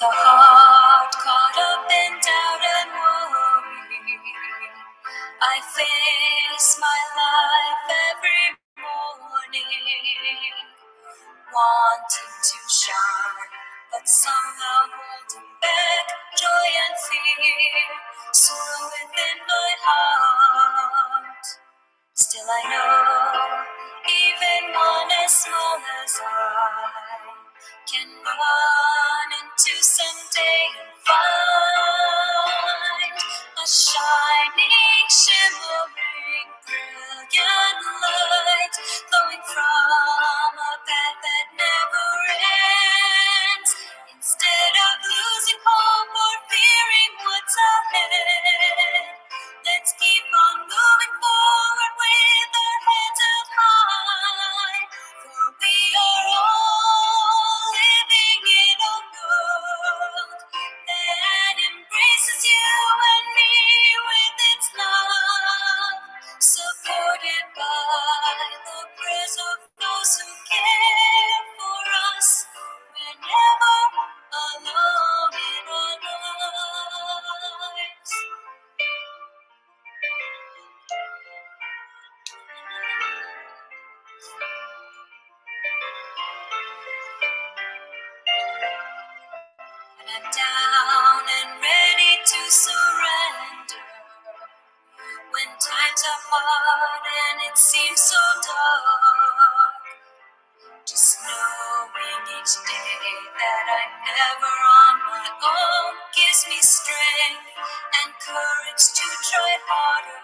With a heart caught up in doubt and worry, I face my life every morning, wanting to shine, but somehow holding back joy and fear, sorrow within my heart. Still I know, even one as small as I can run into someday and find a shining, shimmering, brilliant light flowing from a path that never ends. Instead of losing hope or fearing what's ahead, let's keep on moving forward with our heads held high, for we are all living in a world that embraces you and me with its love, supported by the prayers of those who care for us whenever alone in our lives. When I'm down and ready to surrender, when times are hard and it seems so dark, just knowing each day that I'm never on my own gives me strength and courage to try harder.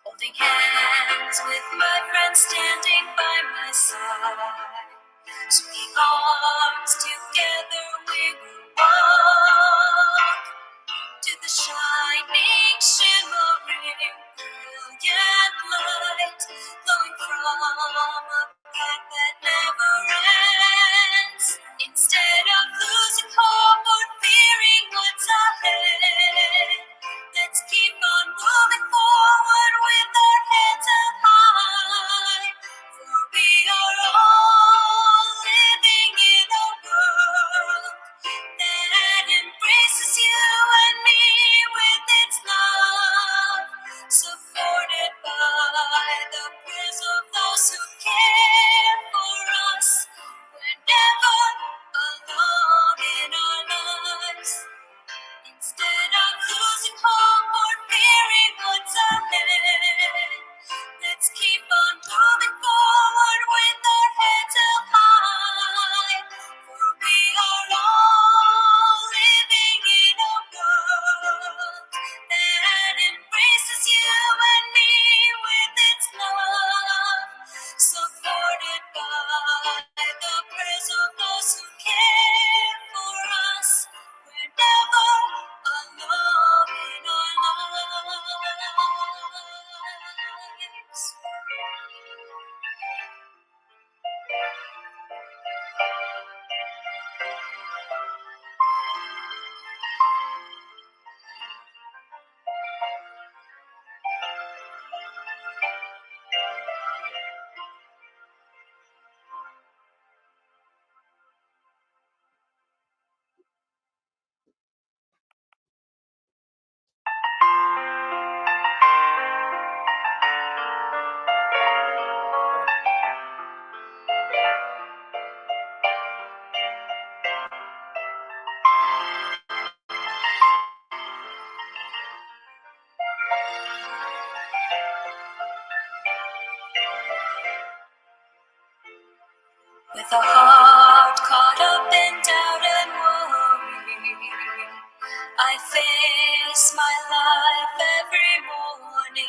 Holding hands with my friends standing by my side, swinging arms together we will walk to the shining, shimmering, brilliant light flowing from a path that never ends. Instead of losing hope or fearing what's ahead, let's keep on moving forward with our heads held high, for we are all living in a world that embraces you and me with its love, supported by the prayers of those who care for us whenever alone in our lives. Instead of losing hope or fearing what's ahead, let's keep on moving forward with our heads held high, for we are all living in a world that embraces you and me with its love, supported by the prayers of those who care for us whenever alone in our lives. With a heart caught up in doubt and worry, I face my life every morning,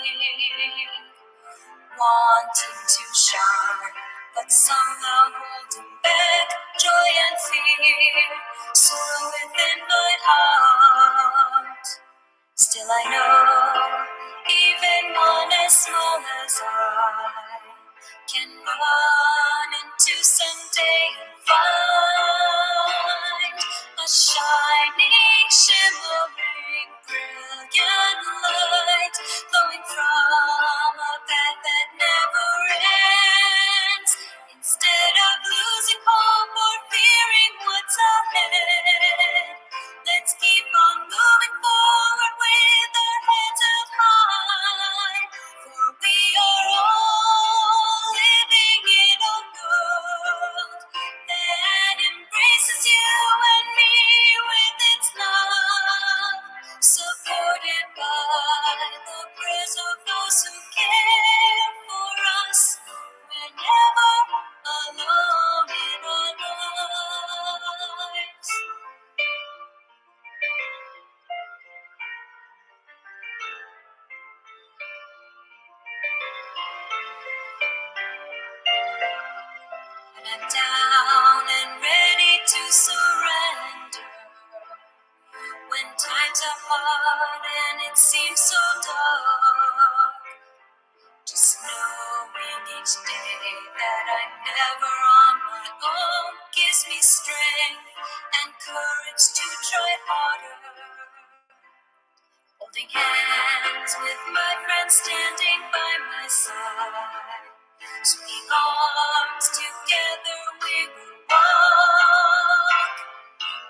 wanting to shine, but somehow holding back joy and fear, sorrow within my heart. Still I know, even one as small as I can run into someday and find a shining, shimmering, brilliant light flowing from a path that never ends. Instead of losing hope or fearing what's ahead, to surrender. When times are hard and it seems so dark, just knowing each day that I'm never on my own gives me strength and courage to try harder. Holding hands with my friends standing by my side, swinging arms together we will walk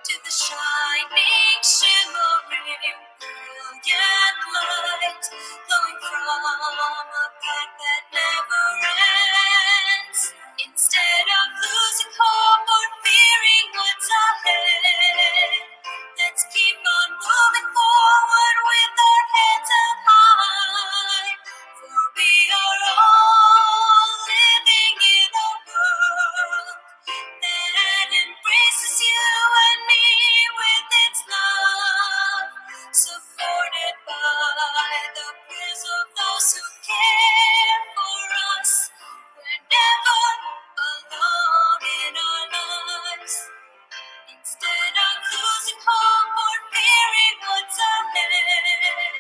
to the shining, shimmering, brilliant light glowing from a path that never ends. Instead of losing hope or fearing what's ahead, let's keep on moving forward with our heads up high, for we are all living in a world that embraces you and me with its love, supported by the prayers of those who care for us. We're never alone in our lives. Instead of losing hope or fearing what's ahead,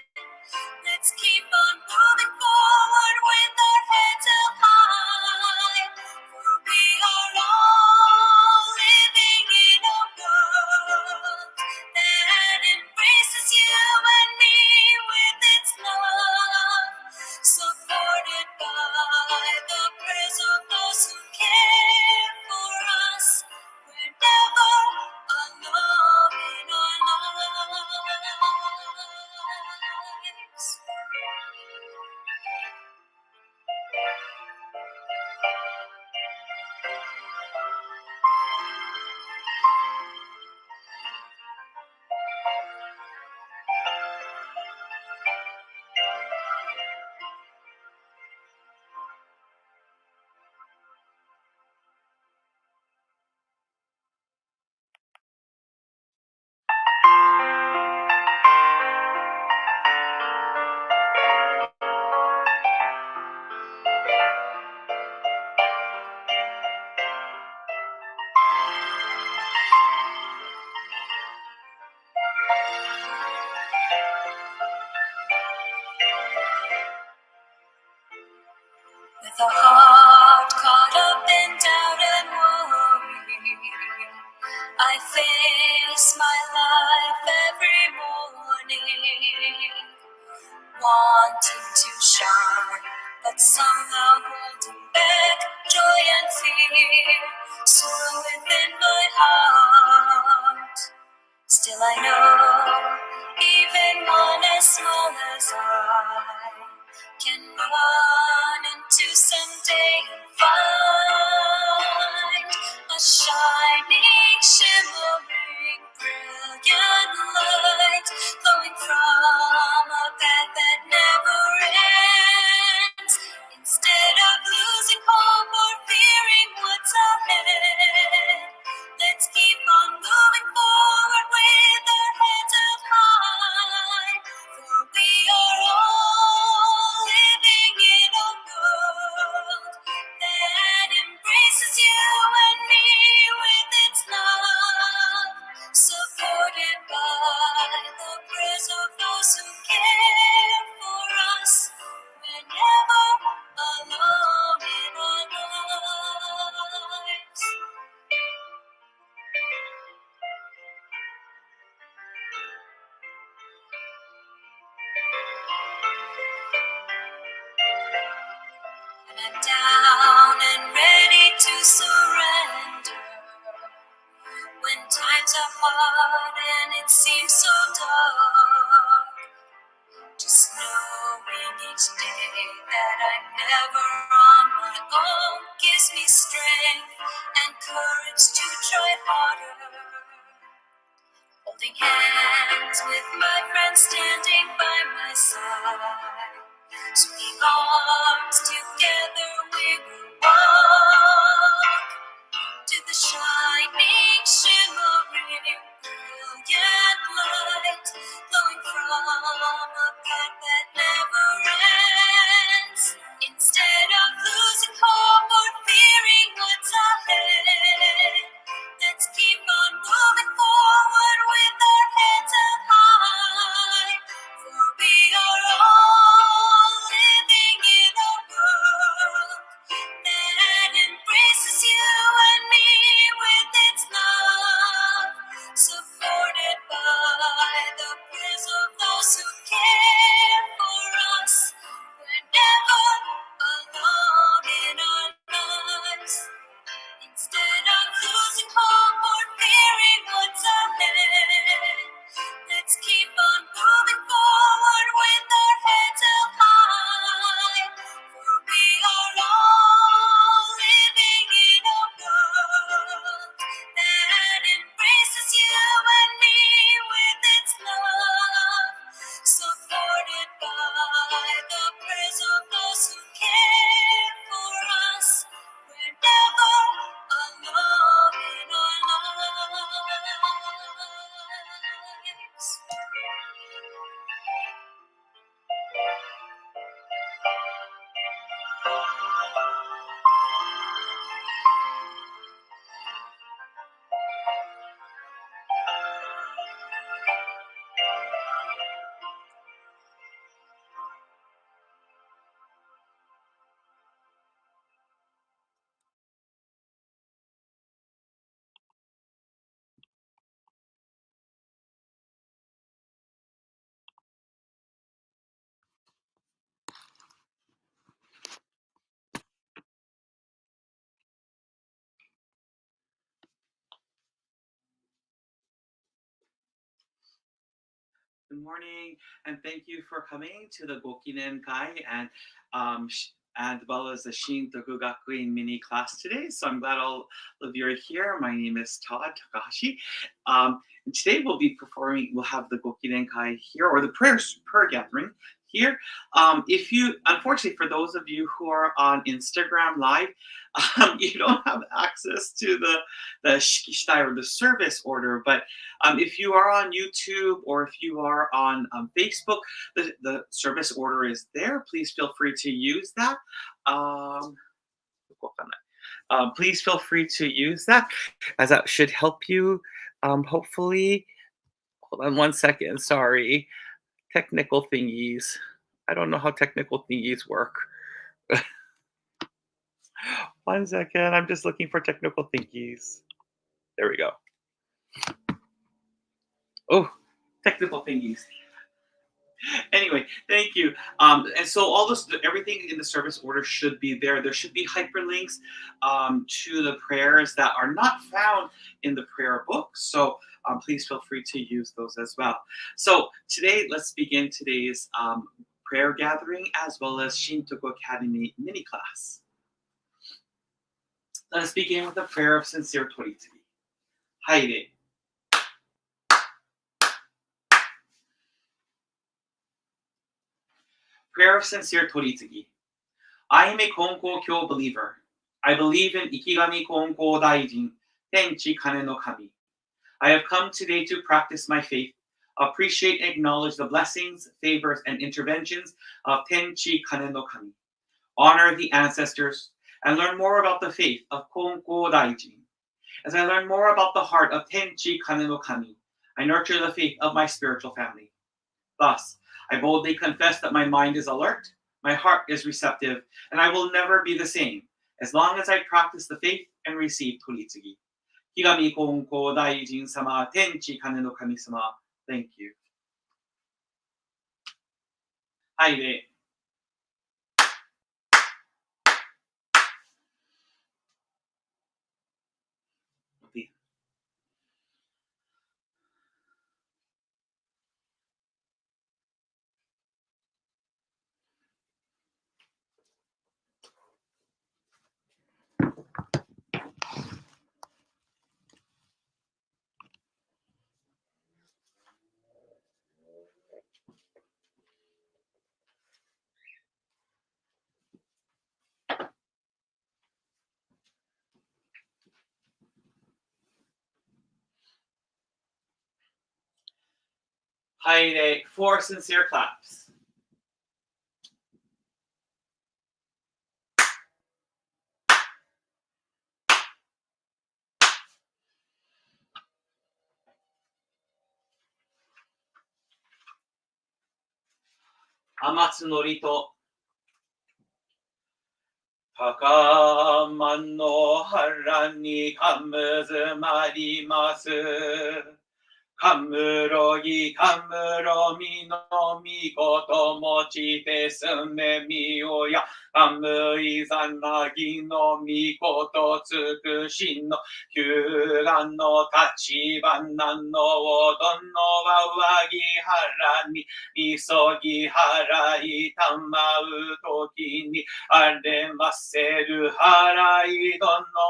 let's keep on moving forward with our heads up high, for we are all living in a world that embraces you and me with its love, supported by the prayers of those who care for us. We're never alone in our lives. With a heart caught up in doubt and worry, I face my life every morning, wanting to shine, but somehow holding back joy and fear, sorrow within my heart. Still I know, even one as small as I can run into someday and find a shining, shimmering, brilliant light glowing from a path that never ends. Instead of losing hope or fearing what's ahead, let's keep on moving forward with our heads up high, for we are all living in a world that embraces you and me with its love, supported by the prayers of those who care for us. We're never alone in our lives. When I'm down and ready to surrender, when times are hard and it seems so dark, just knowing each day that I'm never on my own gives me strength and courage to try harder. Holding hands with my friends standing by my side, swinging arms together we will walk to the shining, shimmering, brilliant light glowing from a path that never ends. Instead of losing hope or fearing what's ahead, let's keep on Good morning, and thank you for coming to the Gokinen Kai and well as the Shintoku Gakuin Mini class today. So I'm glad all of you are here. My name is Todd Takahashi. And today we'll have the Gokinen Kai here, or the prayer gathering here. Unfortunately, for those of you who are on Instagram Live, you don't have access to the式次第or the service order. But if you are on YouTube or if you are on Facebook, the service order is there. Please feel free to use that. Please feel free to use that, as that should help you. Hopefully, hold on one second. Sorry, technical thingies. I don't know how technical thingies work. 1 second. I'm just looking for technical thingies. There we go. Oh, technical thingies. Anyway, thank you. And so everything in the service order should be there. There should be hyperlinks to the prayers that are not found in the prayer book. So please feel free to use those as well. So today, let's begin today's prayer gathering as well as Shintoku Academy mini class. Let us begin with a prayer of sincere toritsugi. Haide. Prayer of sincere toritsugi. I am a Konko Kyo believer. I believe in Ikigami Konko Daijin, Tenchi Kane no Kami. I have come today to practice my faith, appreciate and acknowledge the blessings, favors, and interventions of Tenchi Kane no Kami, honor the ancestors, and learn more about the faith of Konko Daijin. As I learn more about the heart of Tenchi Kane no Kami, I nurture the faith of my spiritual family. Thus, I boldly confess that my mind is alert, my heart is receptive, and I will never be the same as long as I practice the faith and receive toritsugi. Higami Konko Daijin sama, Tenchi Kane no Kami sama. Thank you. Haide. Haide. 4 sincere claps. Amatsunori to Takaman no hara ni kamuzumarimasu. Kamurogi kamuromi no mikoto mochite sume miyo ya. Kamui zanagi no mikoto tsukushin no hyugan no tachibanan no odon no wawagi hara ni isogi harai tamau toki ni aremaseru harai don no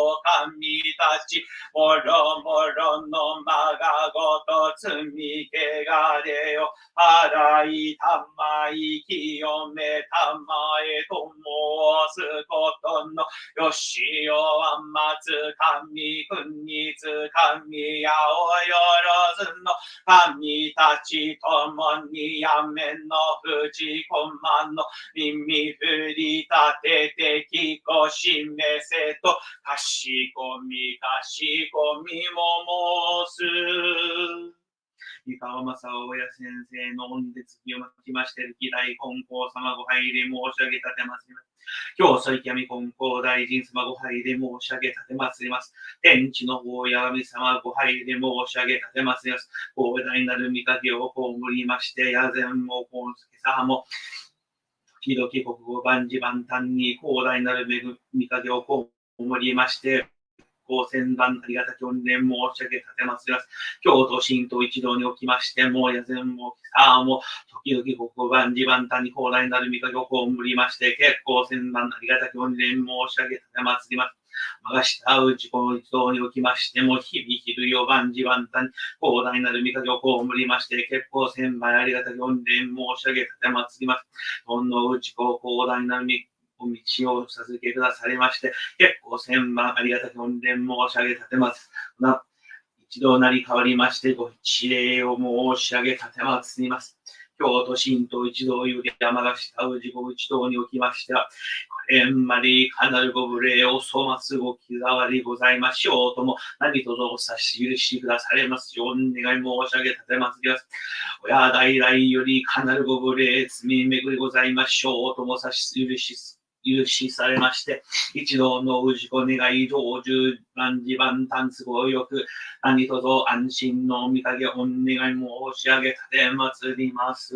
okami tachi moro moro no magagoto tsumikegareo harai tamai kiyome tamae tomosu koto no yoshi o amatsu kami kunitsu kami yao yorozu no kami tachi tomoni yame no fuji koma no mimi furitatete kiko shimese to kashikomi mo momosu. 湯川正親先生の御手つきをまきまして、歴代金光様ご拝礼申し上げたてまつります。今日、最神金光大臣様ご拝礼申し上げたてまつります。天地の方や神様ご拝礼申し上げたてまつります。広大なる御影を被りまして、野前も今朝も、時々国語万事万端に広大なる御影を被りまして、構千万ありがたき御礼申し上げ立てますります。京都神道一道におきまして、もう夜前もさあも時々国万事万端に広大なる御影を葬りまして、結構千万ありがたき御礼申し上げ立てますります。我が下うちこの一道におきましても、日々昼夜万事万端に広大なる御影を葬りまして、結構千万ありがたき御礼申し上げ立てますります。ほんのうちこ広大なるお道を授けくだされまして、結構千万ありがたき御礼申し上げ立てます。一度なり変わりまして、ご一礼を申し上げ立てますります。京都神道一道より山が下氏ご一道におきましては、これんまりかなるご無礼を粗末ご気ざわりございましょうとも、何卒お差し許しくだされますようお願い申し上げ立てますります。親代々よりかなるご無礼、罪めぐりございましょうとも差し許しされまして、一同の氏子願い成就万事万端都合よく、何卒安心の御影お願い申し上げ立て祭ります。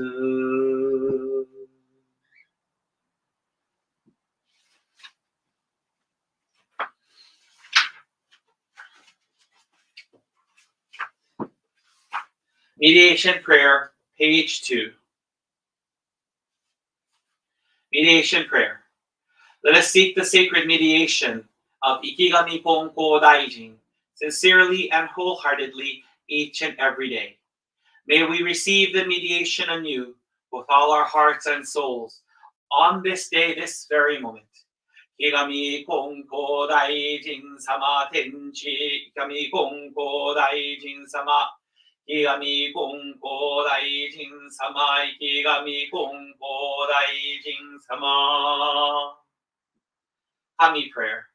Mediation Prayer, page 2. Mediation Prayer. Let us seek the sacred mediation of Ikigami Pongko Daijin sincerely and wholeheartedly each and every day. May we receive the mediation anew with all our hearts and souls on this day, this very moment. Ikigami Pongko Daijin Sama Tenchi Ikigami Pongko Daijin Sama Ikigami Pongko Daijin Sama Ikigami Pongko Daijin Sama. Kami prayer.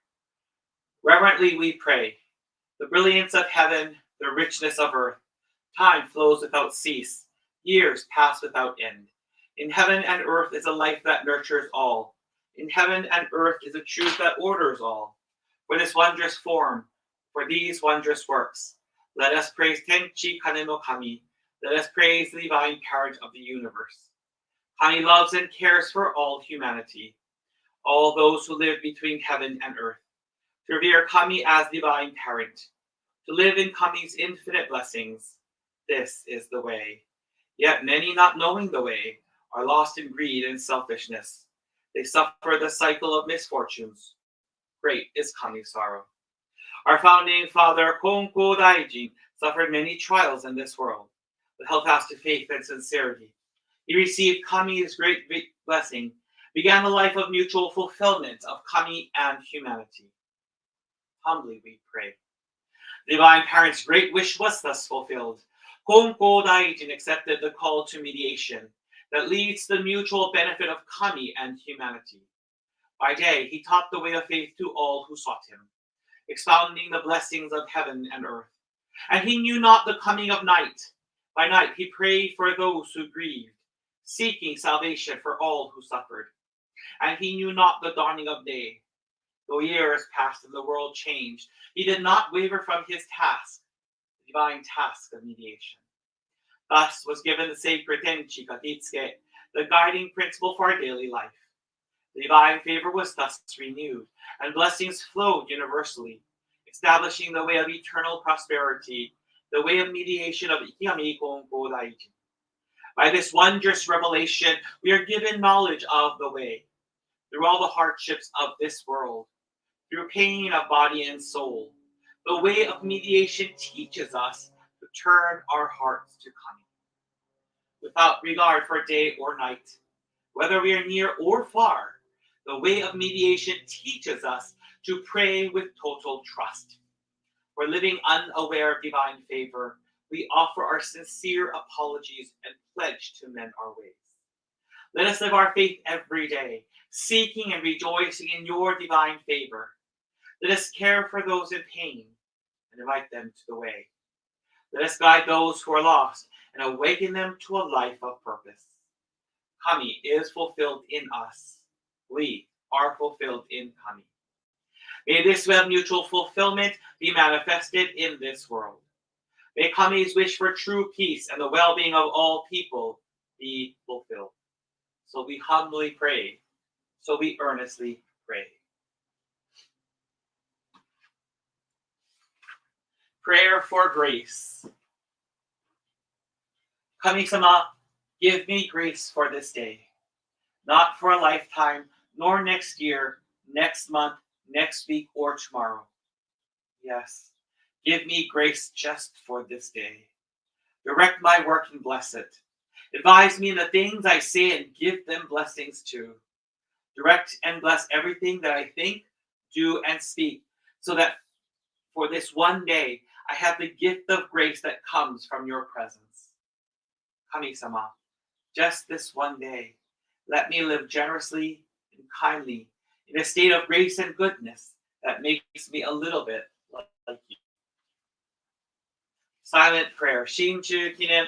Reverently we pray. The brilliance of heaven, the richness of earth. Time flows without cease. Years pass without end. In heaven and earth is a life that nurtures all. In heaven and earth is a truth that orders all. For this wondrous form, for these wondrous works, let us praise Tenchi Kane no Kami. Let us praise the divine parent of the universe. Kami loves and cares for all humanity, all those who live between heaven and earth. To revere Kami as divine parent, to live in Kami's infinite blessings, this is the way. Yet many, not knowing the way, are lost in greed and selfishness. They suffer the cycle of misfortunes. Great is Kami's sorrow. Our founding father, Konko Daijin, suffered many trials in this world, but held fast to faith and sincerity. He received Kami's great blessing, began a life of mutual fulfillment of Kami and humanity. Humbly we pray. The divine parent's great wish was thus fulfilled. Konko Daijin accepted the call to mediation that leads to the mutual benefit of Kami and humanity. By day, he taught the way of faith to all who sought him, expounding the blessings of heaven and earth. And he knew not the coming of night. By night, he prayed for those who grieved, seeking salvation for all who suffered. And he knew not the dawning of day. Though years passed and the world changed, he did not waver from his task, the divine task of mediation. Thus was given the sacred Tenchi Kakitsuke, the guiding principle for our daily life. The divine favor was thus renewed, and blessings flowed universally, establishing the way of eternal prosperity, the way of mediation of Ikigami Konko Daijin. By this wondrous revelation, we are given knowledge of the way. Through all the hardships of this world, through pain of body and soul, the way of mediation teaches us to turn our hearts to Kami. Without regard for day or night, whether we are near or far, the way of mediation teaches us to pray with total trust. For living unaware of divine favor, we offer our sincere apologies and pledge to mend our ways. Let us live our faith every day, seeking and rejoicing in your divine favor. Let us care for those in pain and invite them to the way. Let us guide those who are lost and awaken them to a life of purpose. Kami is fulfilled in us. We are fulfilled in Kami. May this way of mutual fulfillment be manifested in this world. May Kami's wish for true peace and the well-being of all people be fulfilled. So we humbly pray. So we earnestly pray. Prayer for grace. 神様、give me grace for this day, not for a lifetime, nor next year, next month, next week, or tomorrow. Yes, give me grace just for this day. Direct my work and bless it. Advise me in the things I say and give them blessings too. Direct and bless everything that I think, do, and speak, so that for this one day, I have the gift of grace that comes from your presence. 神様, just this one day, let me live generously and kindly in a state of grace and goodness that makes me a little bit like you. Silent prayer. 新中記念。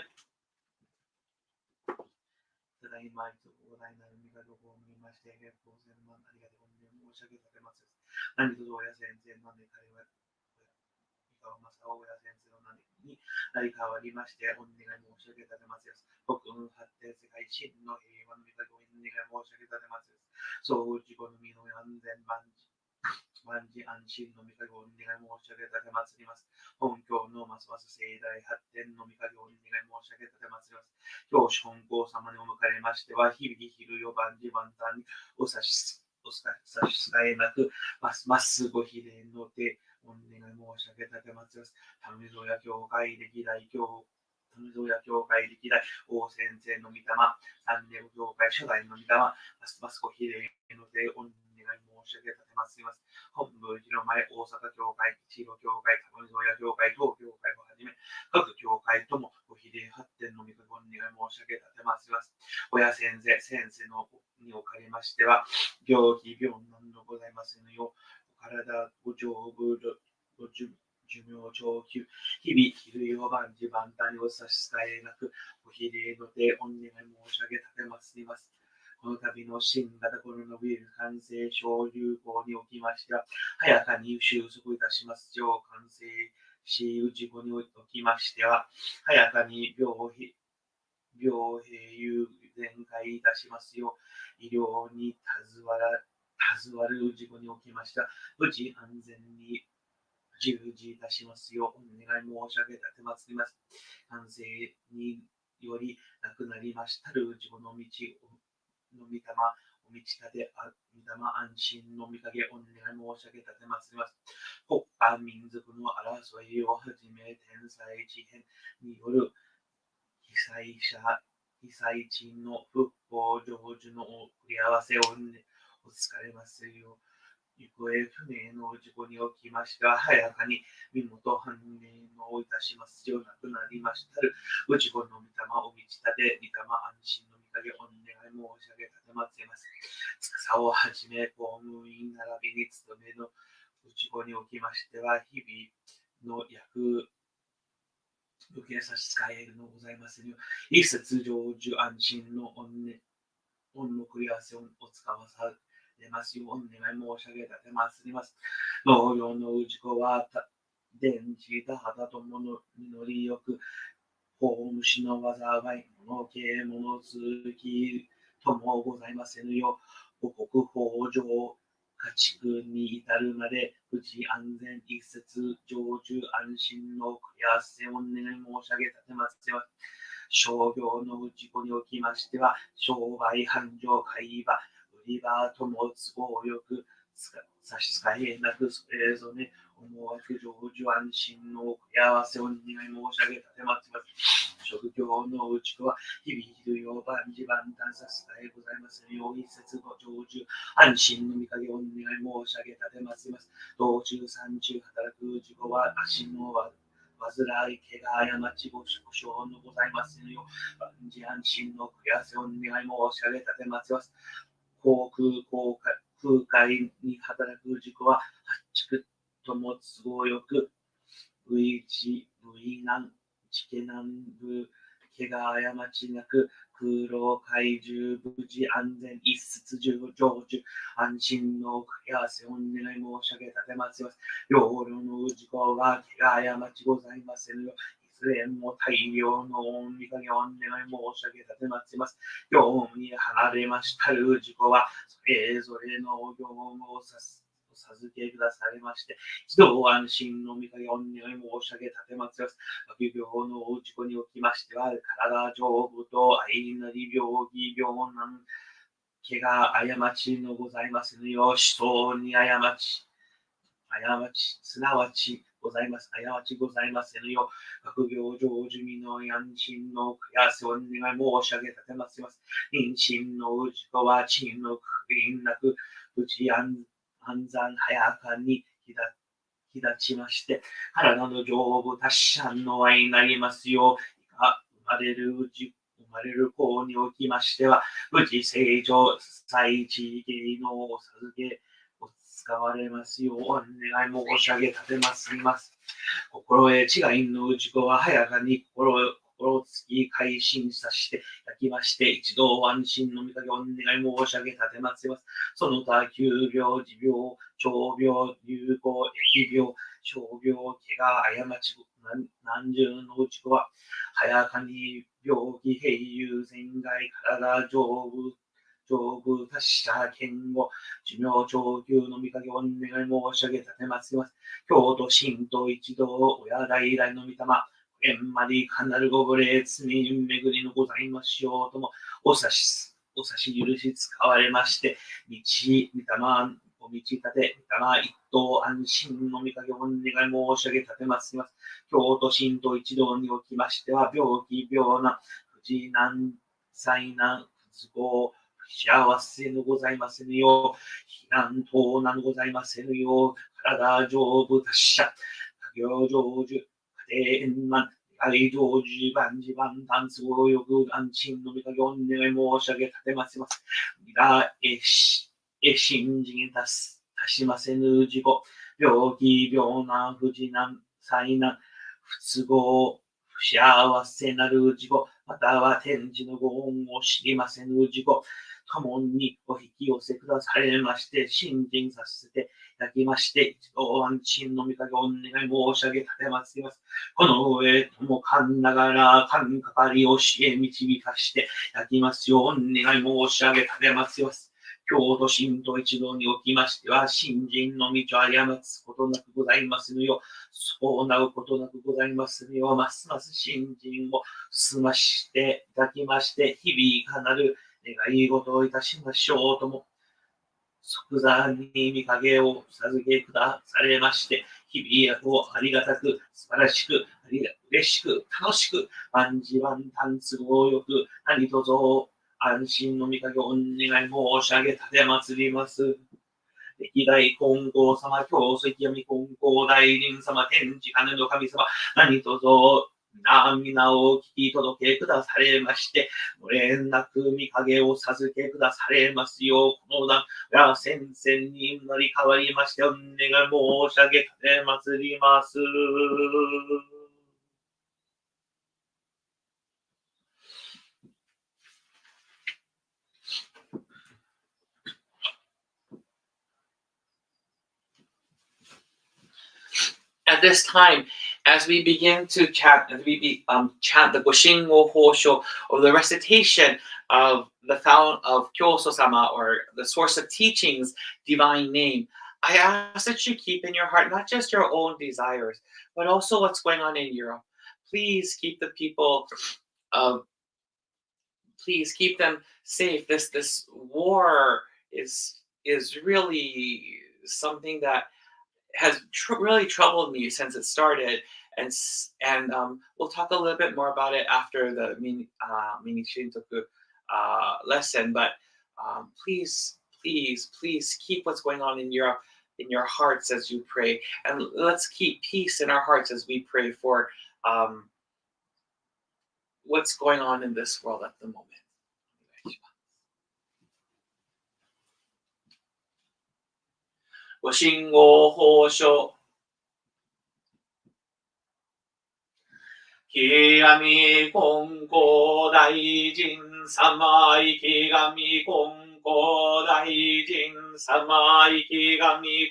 ただいまございなる御神を見まして、月光千万ありがとうご申し上げたてます。何卒親先生の名で彼は、三河正親先生の名になり変わりまして、お願い申し上げたてます。国運発展世界真の平和の御神をお願い申し上げたてます。そう自己の身の安全万事安心の御神をお願い申し上げたてまつります。本教のますます盛大発展の御神をお願い申し上げたてまつります。教師本校様にお迎えましては、日々昼夜万事万端にお差し支えなく、ますますご比例の手、お願い申し上げたてまつります。神蔵や教会歴代教神蔵や教会歴代王先生の御霊、サンディエゴ教会初代の御霊、ますますご比例の手、お願い申し上げたてまつります。本部広前大阪教会、千葉教会、神蔵や教会、東教会をはじめ、各教会ともご比例発展の御神をお願い申し上げたてまつります。親先生のにおかれましては、病気、病難のございますのよう、お体、ご丈夫、ご寿命長久、日々、昼夜万事万端にお差し支えなく、ご比例の手、お願い申し上げたてまつります。この度の新型コロナウイルス感染症流行におきましては、早かに収束いたしますよう、感染し、事故におきましては、早かに病兵優全開いたしますよう、医療に携わる事故におきましては、無事安全に従事いたしますよう、お願い申し上げたてまつります。感染により亡くなりましたる事故の道の御霊、お道立て、御霊安心の御影、お願い申し上げたてまつります。国家民族の争いをはじめ、天災地変による被災地の復興成就の送り合わせをお疲れますよう、行方不明の事故におきましては、早かに身元判明のいたしますよう、亡くなりましたる、ご事故の御霊を道立て、御霊安心の御影、お願い申し上げたてまつります。司をはじめ、公務員並びに勤めのご事故におきましては、日々の役受け差し支えるのございますよう、一節成就安心の恩の繰り合わせをお使わされますよう、お願い申し上げたてまつります。同様の事故は、電池田畑ともの実りよく、法虫の災い、物系物続きともございませぬよう、五穀豊穣、家畜に至るまで、無事安全一節成就安心の繰り合わせをお願い申し上げたてまつります。商業の事故におきましては、商売繁盛会話、売り場とも都合よく差し支えなく、それぞれ思わず成就安心の繰り合わせをお願い申し上げたてまつります。職業の事故は、日々昼夜万事万端差し支えございますよう、一節の成就安心の御影をお願い申し上げたてまつります。道中山中働く事故は、足の煩い、怪我、過ち、ご縮小のございますよう、万事安心の繰り合わせをお願い申し上げたてまつります。航空海に働く事故は、発畜とも都合よく、V難、地形難部、怪我過ちなく、空路海中、無事安全、一節成就、安心の繰り合わせをお願い申し上げたてまつります。両路の事故は、怪我過ちございませんよ。いずれも大量の御影をお願い申し上げたてまつります。業務に離れましたる事故は、それぞれの業務を授けくだされまして、一度安心の御影をお願い申し上げ立てまつります。悪病の事故におきましては、体丈夫と愛なり病気、病難、怪我、過ちのございますのよ、死闘に過ち、すなわちございます。過ちございませぬよ。学業成就味の安心の悔やせをお願い申し上げ立てますます。妊娠の事故は地位の不倫なく、無事安産早かに日立ちまして、体の丈夫達者の愛になりますよう、生まれる子におきましては、無事成長、最地芸のお授け、使われますようお願い申し上げ立てますります。心得違いの事故は早かに心つき改心さして焼きまして、一度安心の御影をお願い申し上げ立てますります。その他、急病、持病、長病、流行、疫病、傷病、怪我、過ち、何重の事故は、早かに病気、平優、全外、体丈夫、達者、健吾、寿命、長久の御影をお願い申し上げ立てますります。京都、神道、一同、親代々の御霊、縁まりかなるご無礼、罪巡りのございますようとも、お差し許し使われまして、御霊、お道立て、御霊一等安心の御影をお願い申し上げ立てますります。京都、神道、一同におきましては、病気、病難、不治難、災難、不都合、幸せのございませぬよう、避難等難ございませぬよう、体丈夫達者、家業成就、家庭円満、愛成就、万事万端、都合よく安心の御影をお願い申し上げ立てますます。皆信心達しませぬ事故、病気、病難、不治難、災難、不都合、不幸せなる事故、または天地のご恩を知りませぬ事故、共にお引き寄せくだされまして、信心させていただきまして、一度安心の御影をお願い申し上げ立てますります。この上とも勘ながら、勘かかりを知恵導かしていただきますよう、お願い申し上げ立てますります。京都神道一同におきましては、信心の道を誤つことなくございますのよ。そうなうことなくございますのよ。ますます信心を進ましていただきまして、日々かなる願い事をいたしましょうとも、即座に御影を授けくだされまして、日々をありがたく、素晴らしく、嬉しく、楽しく、万事万端都合よく、何卒安心の御影をお願い申し上げ立てまつります。歴代金剛様、教石闇金剛大臣様、天地金の神様、何卒皆を聞き届けくだされまして、ご連絡御影を授けくだされますよう、この段や先生に乗り代わりまして、お願い申し上げ立てまつります。At this time, as we begin to chant, chant the Goshingo Hosho, or the recitation of the fount of Kyoso-sama, or the source of teachings, divine name, I ask that you keep in your heart not just your own desires, but also what's going on in Europe. Please keep the people, please keep them safe. This war is really something that has really troubled me since it started, and we'll talk a little bit more about it after the mini Shintoku lesson. But please keep what's going on in Europe in your hearts as you pray, and let's keep peace in our hearts as we pray for what's going on in this world at the moment. ご信号報書。池上金光大臣様、池上金光大臣様、池上金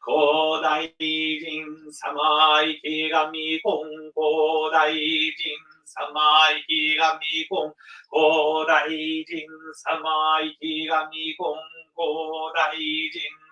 光大臣様、池上金光大臣様、池上金光大臣様、池上金光大臣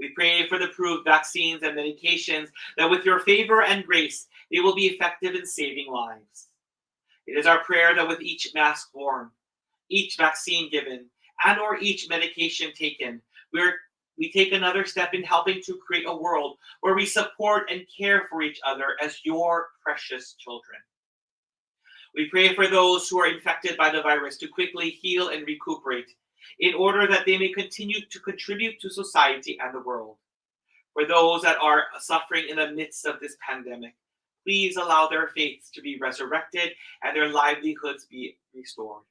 We pray for the approved vaccines and medications that with your favor and grace, they will be effective in saving lives. It is our prayer that with each mask worn, each vaccine given, and or each medication taken, we take another step in helping to create a world where we support and care for each other as your precious children. We pray for those who are infected by the virus to quickly heal and recuperate in order that they may continue to contribute to society and the world. For those that are suffering in the midst of this pandemic, please allow their faiths to be resurrected and their livelihoods be restored.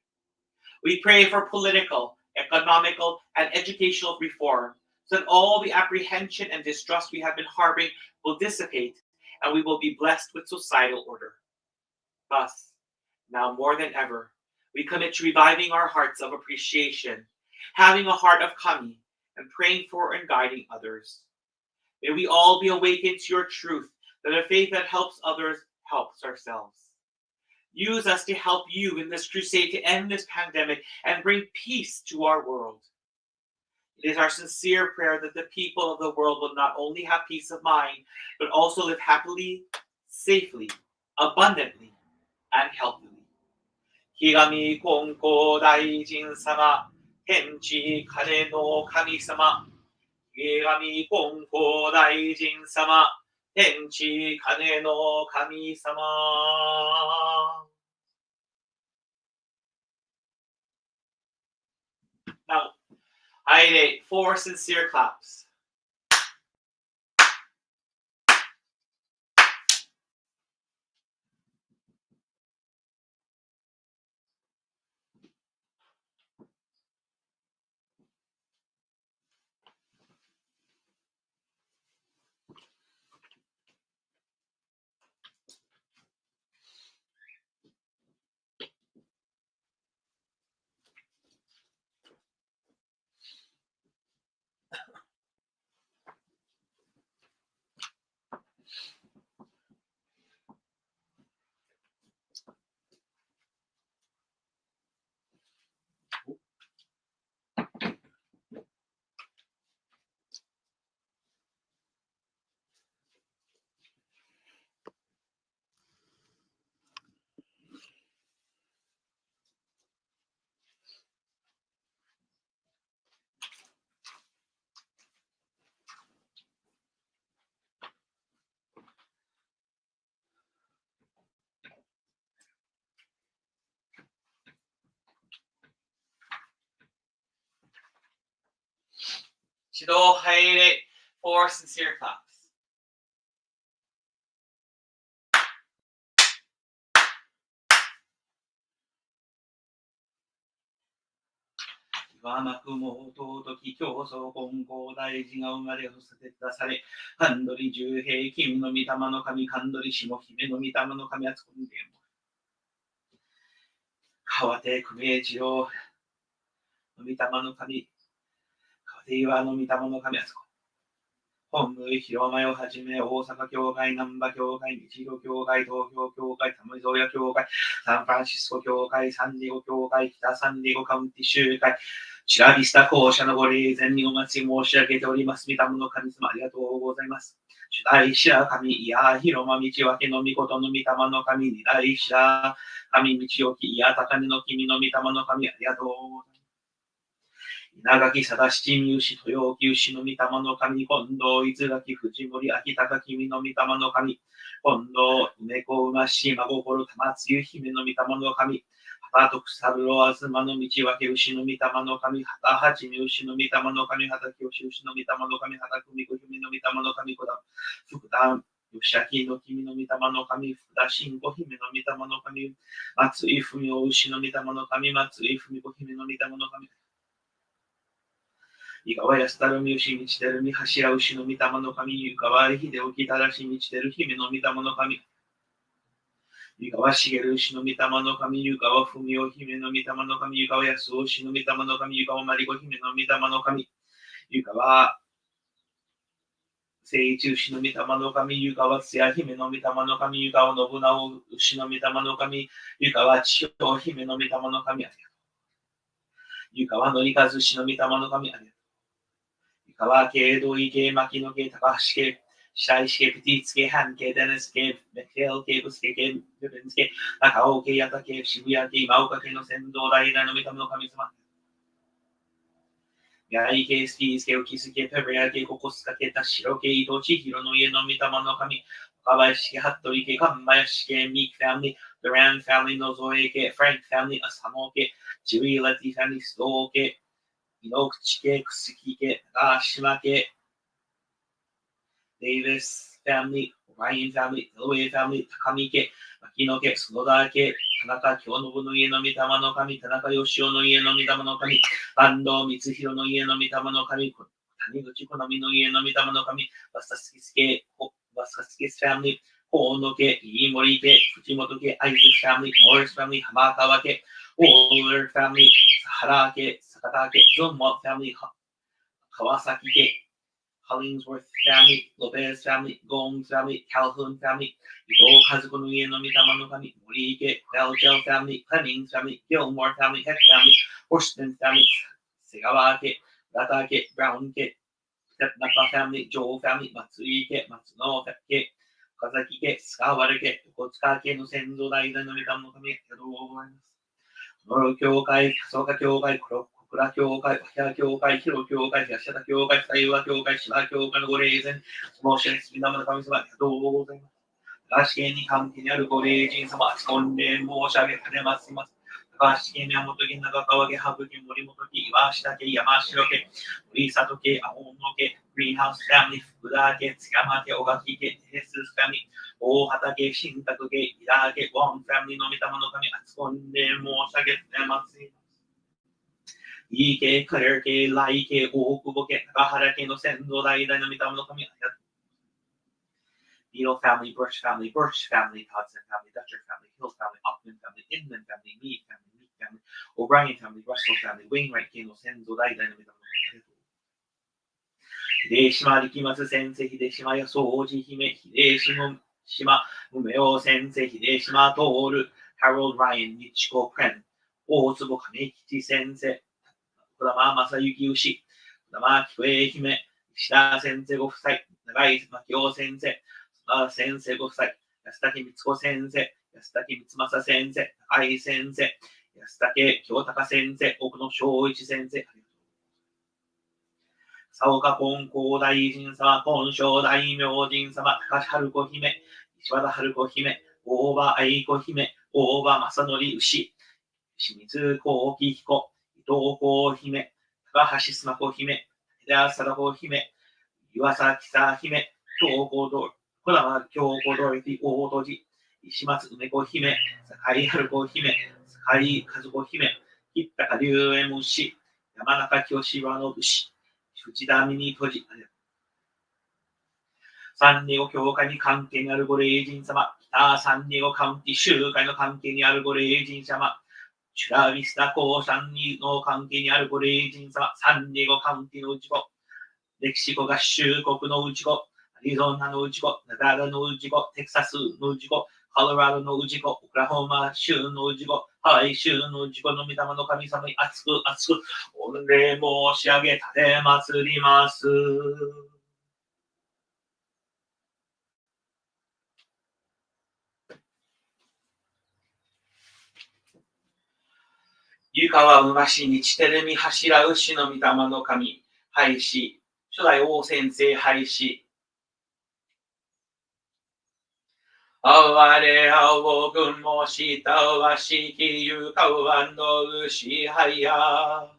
We pray for political, economical, and educational reform so that all the apprehension and distrust we have been harboring will dissipate and we will be blessed with societal order. Thus, now more than ever, we commit to reviving our hearts of appreciation, having a heart of kami, and praying for and guiding others. May we all be awakened to your truth that a faith that helps others helps ourselves. Use us to help you in this crusade to end this pandemic and bring peace to our world. It is our sincere prayer that the people of the world will not only have peace of mind, but also live happily, safely, abundantly, and healthily. ひがみ金光大臣様、天地金の神様、ひがみ金光大臣様、天地金の神様。Now, I need 4 sincere claps. Shido haere 4 sincere claps. Iwa makumo totoki kyoso konko daiji ga umare hosate kudasare. Kandori juhei kimi no mitama no kami, kandori shimo hime no mitama no kami atsukonde mo. Kawate kumejiro no mitama no kami, kawate iwa no mitama no kami atsukonde. 本部広間をはじめ大阪教会、難波教会、日露教会、東京教会、玉井宗谷教会、サンフランシスコ教会、サンディエゴ教会、北サンディエゴカウンティ集会、シラビスタ校舎のご霊前にお待ち申し上げております。御霊の神様、ありがとうございます。主大白神、いや広間道分けの御事の御霊の神、二大白神、道置き、いや高根の君の御霊の神、ありがとうございます。稲垣貞七三牛豊木牛の御霊の神、近藤伊豆垣藤森秋高君の御霊の神、近藤梅子馬し真心玉つゆ姫の御霊の神、畑徳三郎東の道分け牛の御霊の神、畑八味牛の御霊の神、畑清牛の御霊の神、畑久美子姫の御霊の神、小田福田吉明の君の御霊の神、福田新子姫の御霊の神、松井文雄牛の御霊の神、松井文子姫の御霊の神、井川安太郎三牛道照海柱牛の御霊の神、湯川秀興正し道照姫の御霊の神、湯川茂牛の御霊の神、湯川文雄姫の御霊の神、湯川康夫牛の御霊の神、湯川真理子姫の御霊の神、湯川聖一牛の御霊の神、湯川津屋姫の御霊の神、湯川信直牛の御霊の神、湯川千代姫の御霊の神、ありがとう。湯川のりかず牛の御霊の神、ありがとう。湯川家、土井家、牧野家、高橋家、白石家、ピティツ家、半家、デネス家、メテル家、ブス家、ルベンス家、中尾家、八田家、渋谷家、今岡家の先導代々の御霊の神様。八重家、スキース家、浮須家、ペブレア家、ココスカ家、田代家、伊藤千尋の家の御霊の神。若林家、服部家、神林家、ミークファミリー、ドランファミリーのゾエ家、フランクファミリー、アサモ家、ジュリー・レティファミリー、ストー家、井ノ口家、楠木家、高島家、デイビスファミリー、オラインファミリー、デロウェイファミリー、高見家、牧野家、園田家、田中京信の家の御霊の神、田中義雄の家の御霊の神、坂東光弘の家の御霊の神、谷口好みの家の御霊の神、バスタスキス家、バスタスキスファミリー、河野家、飯森家、藤本家、アイズファミリー、モーリスファミリー、浜川家、オールファミリー、サハラ家、坂田家、ゾンモファミリー、川崎家、Hollingsworth family, Lopez family, Gomes family, Calhoun family, 伊藤和子の家の御霊の神、森家、Belgel family, Clemmings family, Gilmore family, Heck family, Horston family, 瀬川家、浦田家、Brown家、Stepnapa family, Joel family, 松井家、松野家、岡崎家、菅原家、横塚家の先祖代々の御霊の神、ありがとうございます。この教会、笠岡教会、小倉教会、和平教会、広教会、東田教会、二岩教会、芝教会のご霊前、その教えにすみなまの神様、ありがとうございます。高橋家に関係にあるご霊人様、御礼申し上げかねます。高橋家、宮本家、長川家、羽生家、森本家、岩下家、山城家、森里家、青野家、グリーンハウスファミリー、福田家、津山家、小垣家、ヘスファミリー、大畑家、新宅家、井田家、ゴンファミリーの御霊の神、御礼申し上げかねます。井家、カレー家、来家、大久保家、高原家の先祖代々の御霊の神、ありがとう。Beetle family, Birch family, Dodson family, Dutcher family, Hill family, Hoffman family, Inman family, Mead family, O'Brien family, Russell family, Wainwright 家の先祖代々の御霊の神、秀島力松先生、秀島康王子姫、秀島梅尾先生、秀島徹、Harold Ryan、日子プレン、大坪亀吉先生、児玉正幸牛、児玉菊江姫、石田先生ご夫妻、長井牧雄先生、先生ご夫妻、安武光子先生、安武光正先生、高井先生、安武京隆先生、奥野正一先生、佐岡金光大臣様、金正大明神様、高橋春子姫、石和田春子姫、大場愛子姫、大場正則牛、清水幸喜彦、伊藤幸姫、高橋須磨子姫、寺貞子姫、岩崎久姫、京子堂、児玉京子堂大戸寺、石松梅子姫、坂井春子姫、坂井和子姫、吉高龍右衛門氏、山中清志和の牛、藤田ミニ閉じ、サンディエゴ教会に関係にあるご霊人様、北サンディエゴカウンティ集会の関係にあるご霊人様、チュラビスタコーサンニの関係にあるご霊人様、サンディエゴカウンティのうち子、メキシコ合衆国のうち子、アリゾナのうち子、ネバダのうち子、テキサスのうち子、コロラドのうち子、オクラホマ州のうち子、ハワイ州のうち子の御霊の神様に熱く御礼申し上げたてまつります。湯川馬氏日テレミ柱牛の御霊の神、廃止、初代王先生廃止。哀れ青軍も下はしき湯川の牛廃や。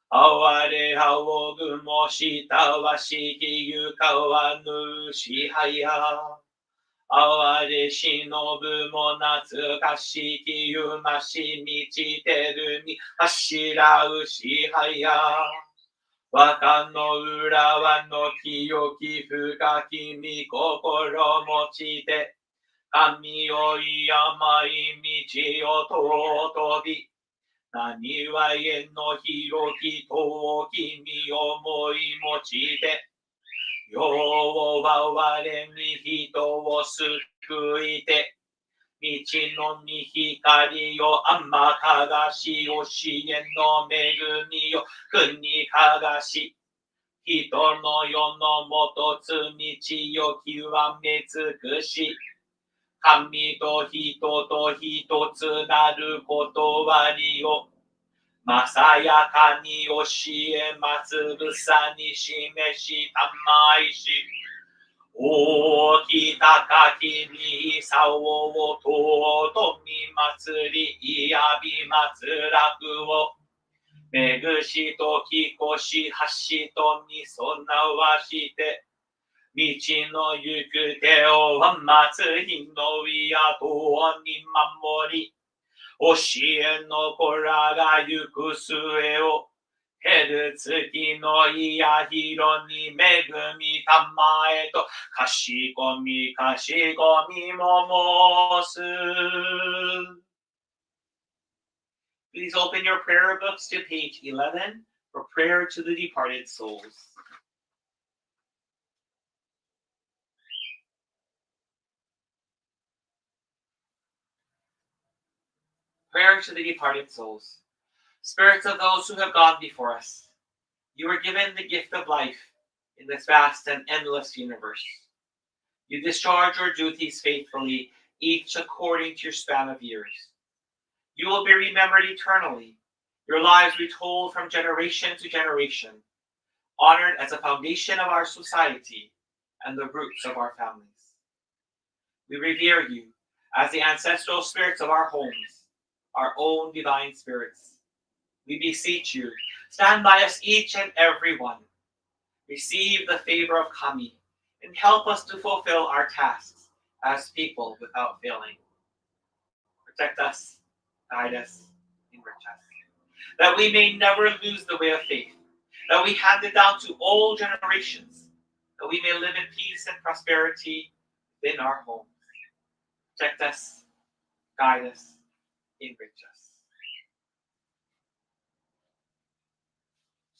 哀れ青軍も下はしき湯川の牛廃や。哀れ忍も懐かしきゆまし満ちてるに柱牛杯や和歌の浦和の清き深きに心持ちて神よい山い道を尊び何はへの広き遠きに思い持ちて世を我に人を救いて、道のに光を天かがし、教えの恵みを国かがし、人の世のもとつ道を極め尽くし、神と人と一つなることわりを、まさやかに教えまつぶさに示したまいし、大き高きにさおをとうとみ祭り、いやび祭らくを、めぐしときこし橋とに備わして、道の行く手を祭りのいやとに守り、教えの子らが行く末を、減る月のいやひろに恵みたまえと、かしこみも申す。Please open your prayer books to page 11 for prayer to the departed souls. Prayer to the departed souls. Spirits of those who have gone before us, you were given the gift of life in this vast and endless universe. You discharge your duties faithfully, each according to your span of years. You will be remembered eternally, your lives retold from generation to generation, honored as a foundation of our society and the roots of our families. We revere you as the ancestral spirits of our homes, our own divine spirits. We beseech you, stand by us each and every one. Receive the favor of Kami and help us to fulfill our tasks as people without failing. Protect us, guide us, enrich us, that we may never lose the way of faith, that we hand it down to all generations, that we may live in peace and prosperity within our homes. Protect us, guide us, enrich us.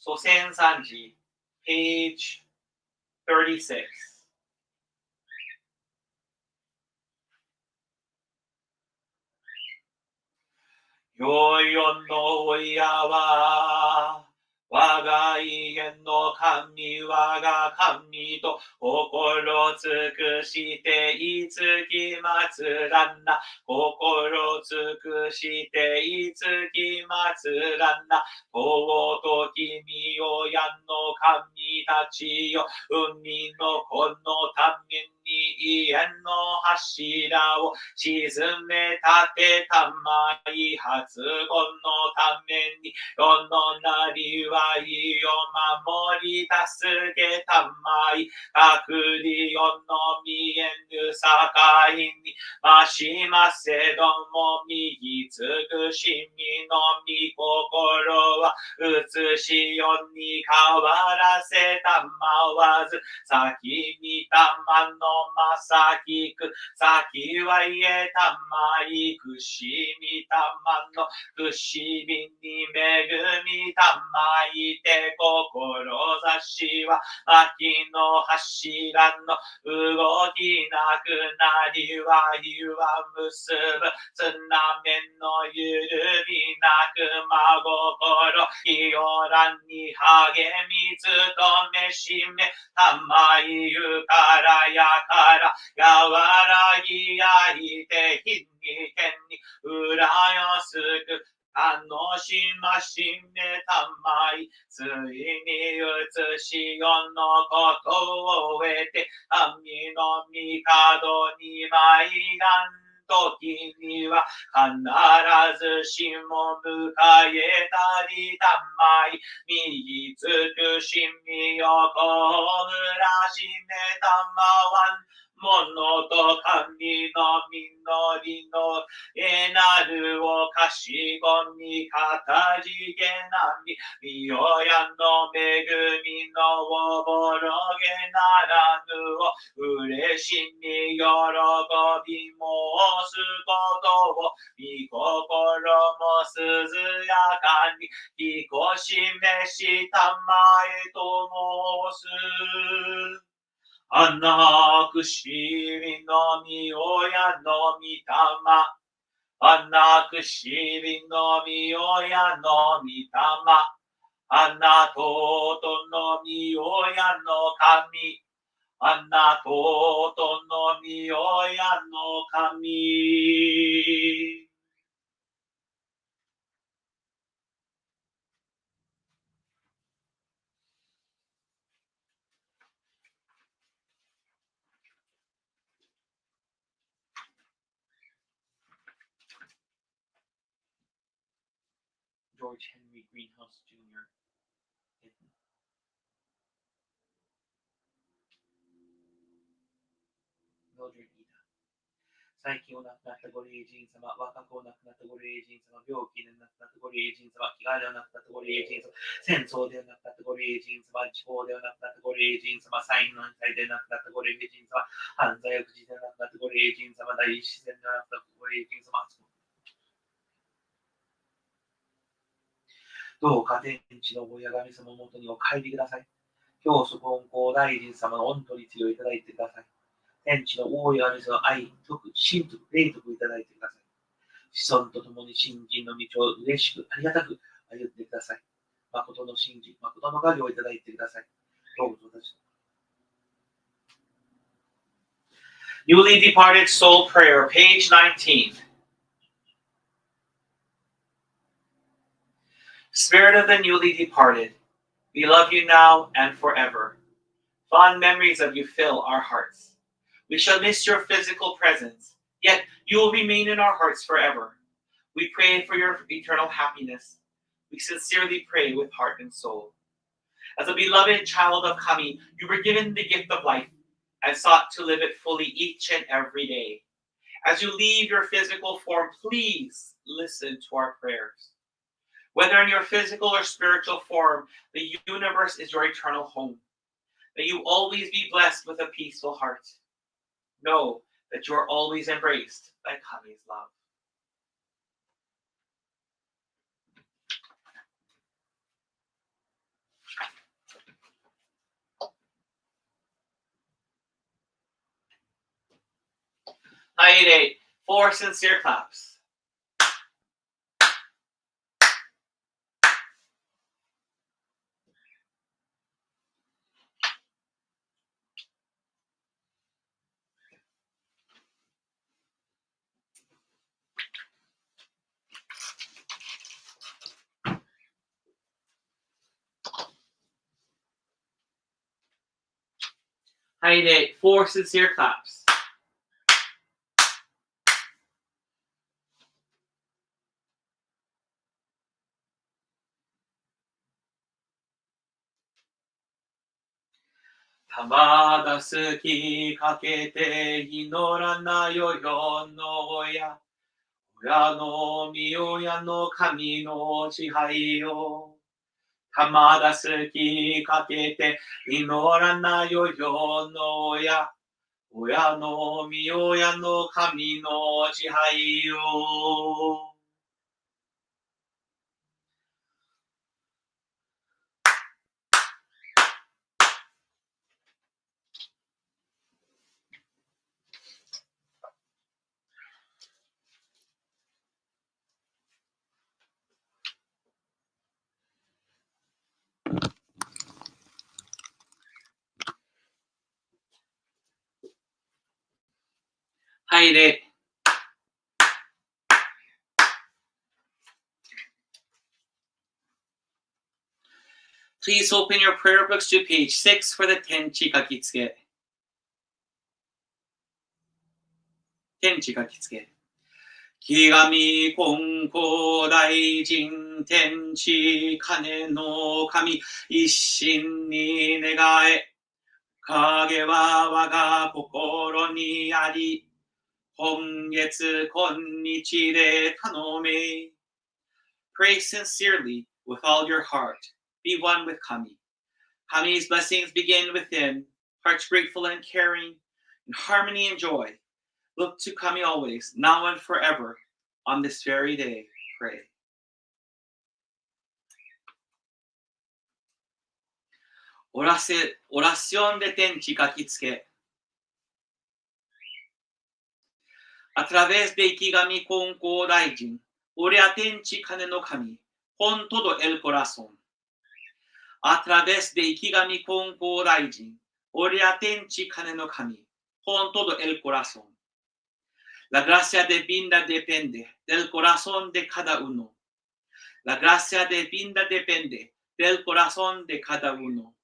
祖先三字 page 36. よいよの親は我が家の神我が神と心尽くしていつき祭らんな心尽くしていつき祭らんな尊き御親の神たちよ海の子のために家の柱を沈め立てたまい発言のために世のなりわいを守り助けたまい隔離世の見えぬ境にましませども右尽くしみの御心は映しよに変わらせたまわず先見たまのまさきく先は言えたまいくしみたまのくしみに恵みたまいて志は薪の柱の動きなくなりはゆは結ぶつなめのゆるりなく真心清らに励みつとめしめたまいゆからやからやわらぎやいてひにけんにうらよすく楽しましめたまいついに移しよのことを得て神の御門に舞いがん時には必ずしも迎えたりたまい右尽くしみよこむらしめたまわんものと神の実りのえなるをかしごみかたじけなみみよやの恵みのおぼろげならぬをうれしみ喜び申すことをみ心もすずやかにひこしめしたまえと申すあなくしみのみ親のみたまあなくしみのみ親のみたまあなたとのみ親の神。あなたとのみ親の神。George Henry Greenhouse Jr. 最近お亡くなったご霊人様、若くお亡くなったご霊人様、病気で亡くなったご霊人様、飢餓でお亡くなったご霊人様、戦争でお亡くなったご霊人様、地方でお亡くなったご霊人様、災難災で亡くなったご霊人様、犯罪や不治で亡くなったご霊人様、大自然で亡くなったご霊人様、どうか天地の親神様のもとにお帰りください。教祖金光大臣様の御取り次ぎをいただいてください。天地の大い神様の愛、徳、神徳、霊徳をいただいてください。子孫とともに信心の道を嬉しく、ありがたく歩んでください。誠の信心、誠の神をいただいてください。どうぞ私。Newly Departed Soul Prayer, page 19. Spirit of the newly departed, we love you now and forever. Fond memories of you fill our hearts. We shall miss your physical presence, yet you will remain in our hearts forever. We pray for your eternal happiness. We sincerely pray with heart and soul. As a beloved child of Kami, you were given the gift of life and sought to live it fully each and every day. As you leave your physical form, please listen to our prayers. Whether in your physical or spiritual form, the universe is your eternal home. May you always be blessed with a peaceful heart. Know that you are always embraced by Kami's love. Height 4 sincere claps. Height 4 sincere claps. Tamada suki kakete hinora na yoyo no oya. Oya no mi oya no kami no chihai yo. Tamada suki kakete hinora na yoyo no oya. Oya no mi oya no kami no chihai yo. Height. Please open your prayer books to page 6 for the Tenchi Kakitsuke. Tenchi Kakitsuke. Kigami Konko Daijin Tenchi Kane no Kami Isshin ni Negae. Kage wa waga kokoro ni ari. Hongetsu konnichi de tanome. Pray sincerely with all your heart. Be one with Kami. Kami's blessings begin within, hearts grateful and caring, in harmony and joy. Look to Kami always, now and forever. On this very day, pray. Oración de Tenchi Kakitsuke. A través de Ikigami Konko Daijin, ore a Tenchi Kane no Kami, con todo el corazón. a través de Ikigami Konko Daijin, Orea Tenchi Kane no Kami, con todo el corazón. La gracia divina depende del corazón de cada uno. La gracia divina depende del corazón de cada uno.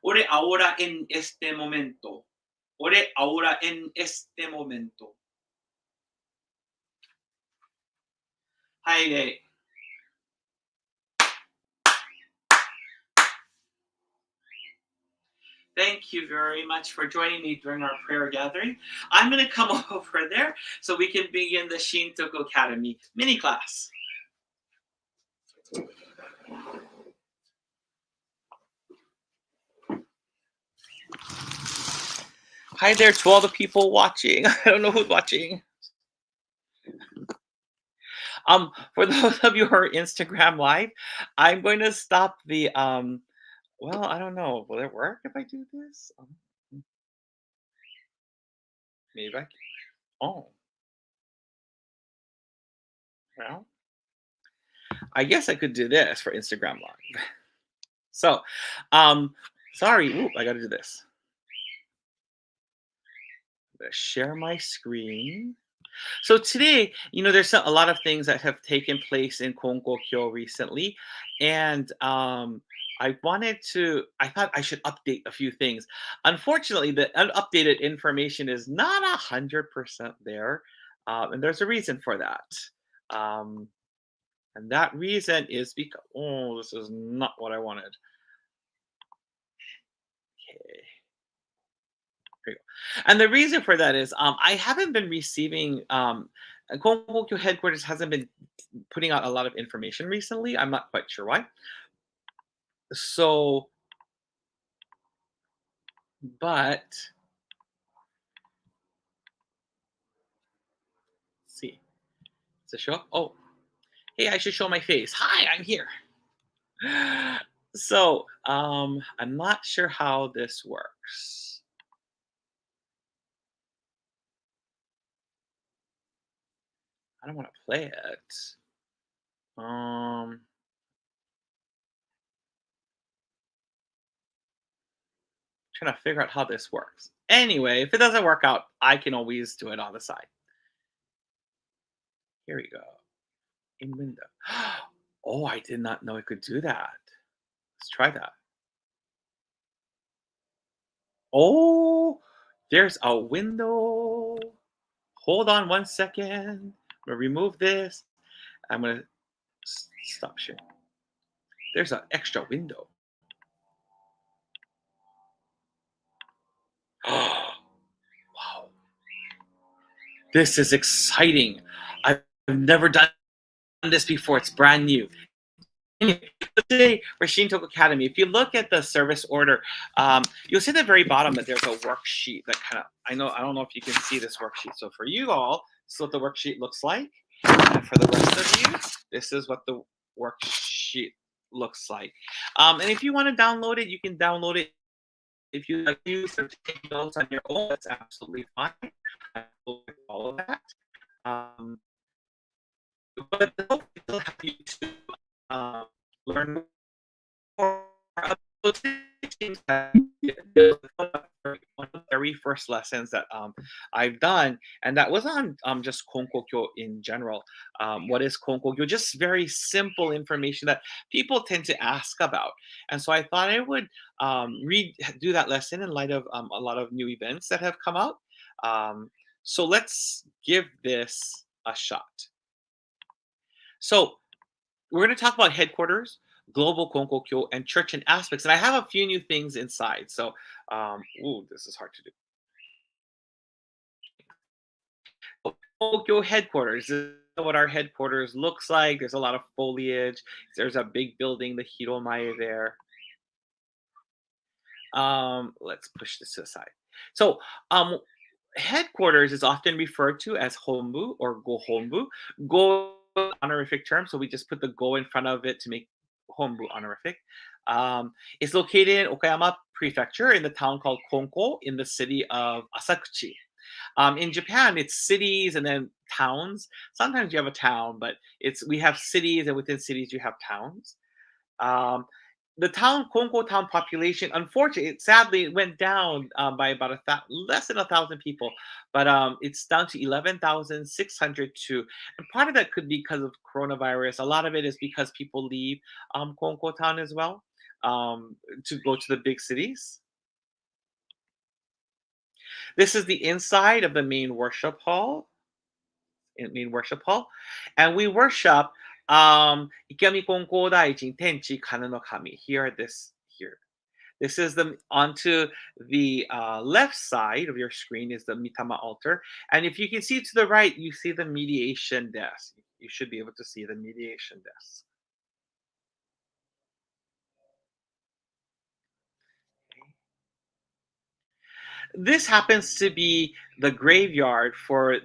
Ore ahora en este momento. Ore ahora en este momento. Hi. Thank you very much for joining me during our prayer gathering. I'm going to come over there so we can begin the Shintoku Academy mini class. Hi there to all the people watching. I don't know who's watching. For those of you who are Instagram live, I'm going to stop the well, I don't know. Will it work if I do this? Maybe I can. Oh. Well, I guess I could do this for Instagram live. So, sorry. Ooh, I got to do this. I'm going to share my screen. So today, there's a lot of things that have taken place in Konkokyo recently, and I thought I should update a few things. Unfortunately, the updated information is not 100% there, and there's a reason for that. And that reason is because, this is not what I wanted. Okay. Here we go. And the reason for that is I haven't been receiving, Konkokyo headquarters hasn't been putting out a lot of information recently. I'm not quite sure why. So, but, let's see. Does it show up? Oh, hey, I should show my face. Hi, I'm here. So, I'm not sure how this works. I don't want to play it. Trying to figure out how this works. Anyway, if it doesn't work out, I can always do it on the side. Here we go. In window. Oh, I did not know it could do that. Let's try that. Oh, there's a window. Hold on 1 second. I'm gonna remove this. I'm gonna stop sharing. There's an extra window. Wow. This is exciting. I've never done this before. It's brand new. Today for Shintoku Academy, if you look at the service order, you'll see at the very bottom that there's a worksheet that I don't know if you can see this worksheet. So for you all, this is what the worksheet looks like. And for the rest of you, this is what the worksheet looks like. And if you want to download it, you can download it. If you like to use or take notes on your own, that's absolutely fine. I will do all of that. But hopefully it'll help you to learn more about those things. One of the very first lessons that I've done, and that was on just Konkokyo in general. What is Konkokyo? Just very simple information that people tend to ask about. And so I thought I would do that lesson in light of a lot of new events that have come out. So let's give this a shot. So we're going to talk about headquarters, global Konkokyo, and church and aspects. And I have a few new things inside. So, this is hard to do. Konkokyo headquarters. This is what our headquarters looks like. There's a lot of foliage. There's a big building, the Hiromae there. Let's push this to the side. So, headquarters is often referred to as honbu or go honbu. Go honorific term, so we just put the go in front of it to make honbu honorific. It's located in Okayama Prefecture in the town called Konko in the city of Asakuchi. In Japan, it's cities and then towns. Sometimes you have a town, but we have cities, and within cities you have towns. the town Konko town population, unfortunately, sadly, it went down by about less than 1,000 people, but it's down to 11,602. And part of that could be because of coronavirus. A lot of it is because people leave Konko town as well to go to the big cities. This is the inside of the main worship hall, and we worship Ikami Konko Daijin Tenchi Kana no Kami. Here. This is the onto the left side of your screen is the Mitama altar, and if you can see to the right, you see the mediation desk. You should be able to see the mediation desk. This happens to be the graveyard for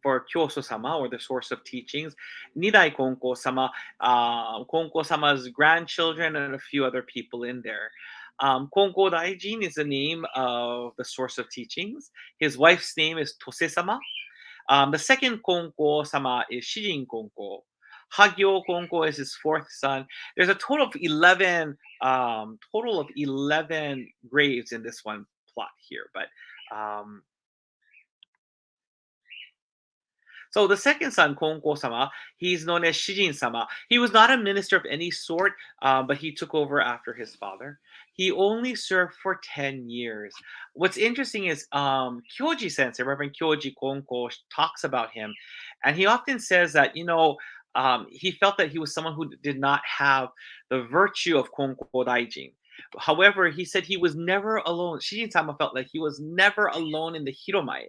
Kyoso-sama, or the source of teachings, Nidai Konko-sama, Konko-sama's grandchildren, and a few other people in there. Konko Daijin is the name of the source of teachings. His wife's name is Tose-sama. The second Konko-sama is Shijin Konko. Hagyo Konko is his fourth son. There's a total of 11 graves in this one plot here, but so the second son, Konko-sama, he's known as Shijin-sama. He was not a minister of any sort, but he took over after his father. He only served for 10 years. What's interesting is Kyoji Sensei, Reverend Kyoji Konko, talks about him, and he often says that, he felt that he was someone who did not have the virtue of Konko Daijin. However, he said he was never alone. Shijin-sama felt like he was never alone in the Hiromae.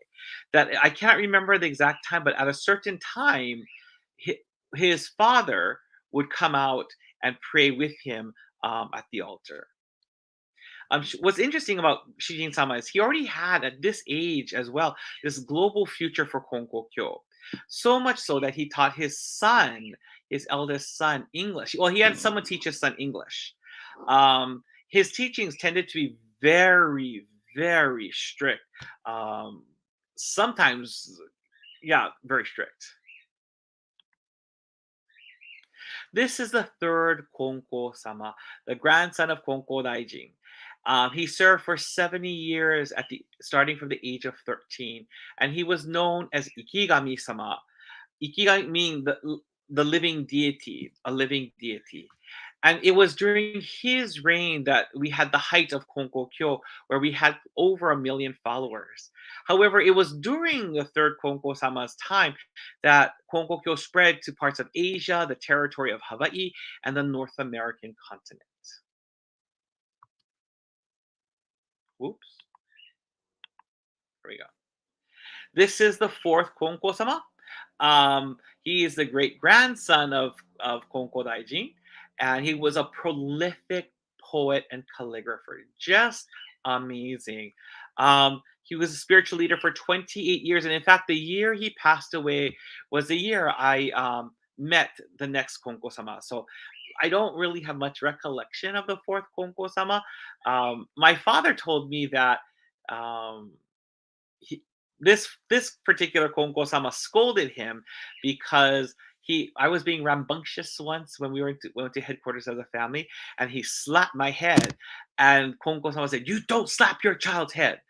That I can't remember the exact time, but at a certain time, his father would come out and pray with him at the altar. What's interesting about Shijin-sama is he already had, at this age as well, this global future for Konkokyo. So much so that he taught his eldest son, English. Well, he had someone teach his son English. His teachings tended to be very, very strict. Sometimes, very strict. This is the third Konko-sama, the grandson of Konko Daijin. He served for 70 years starting from the age of 13, and he was known as Ikigami-sama. Ikigami meaning the living deity, a living deity. And it was during his reign that we had the height of Konkokyo, where we had over 1 million followers. However, it was during the third Konko-sama's time that Konkokyo spread to parts of Asia, the territory of Hawaii, and the North American continent. Whoops. Here we go. This is the fourth Konko-sama. He is the great grandson of Konko Daijin, and he was a prolific poet and calligrapher. Just amazing. He was a spiritual leader for 28 years, and in fact, the year he passed away was the year I met the next Konko-sama. So I don't really have much recollection of the fourth Konko-sama. My father told me that this particular Konko-sama scolded him because I was being rambunctious once when we went to headquarters as a family, and he slapped my head, and Konko-sama said, "You don't slap your child's head."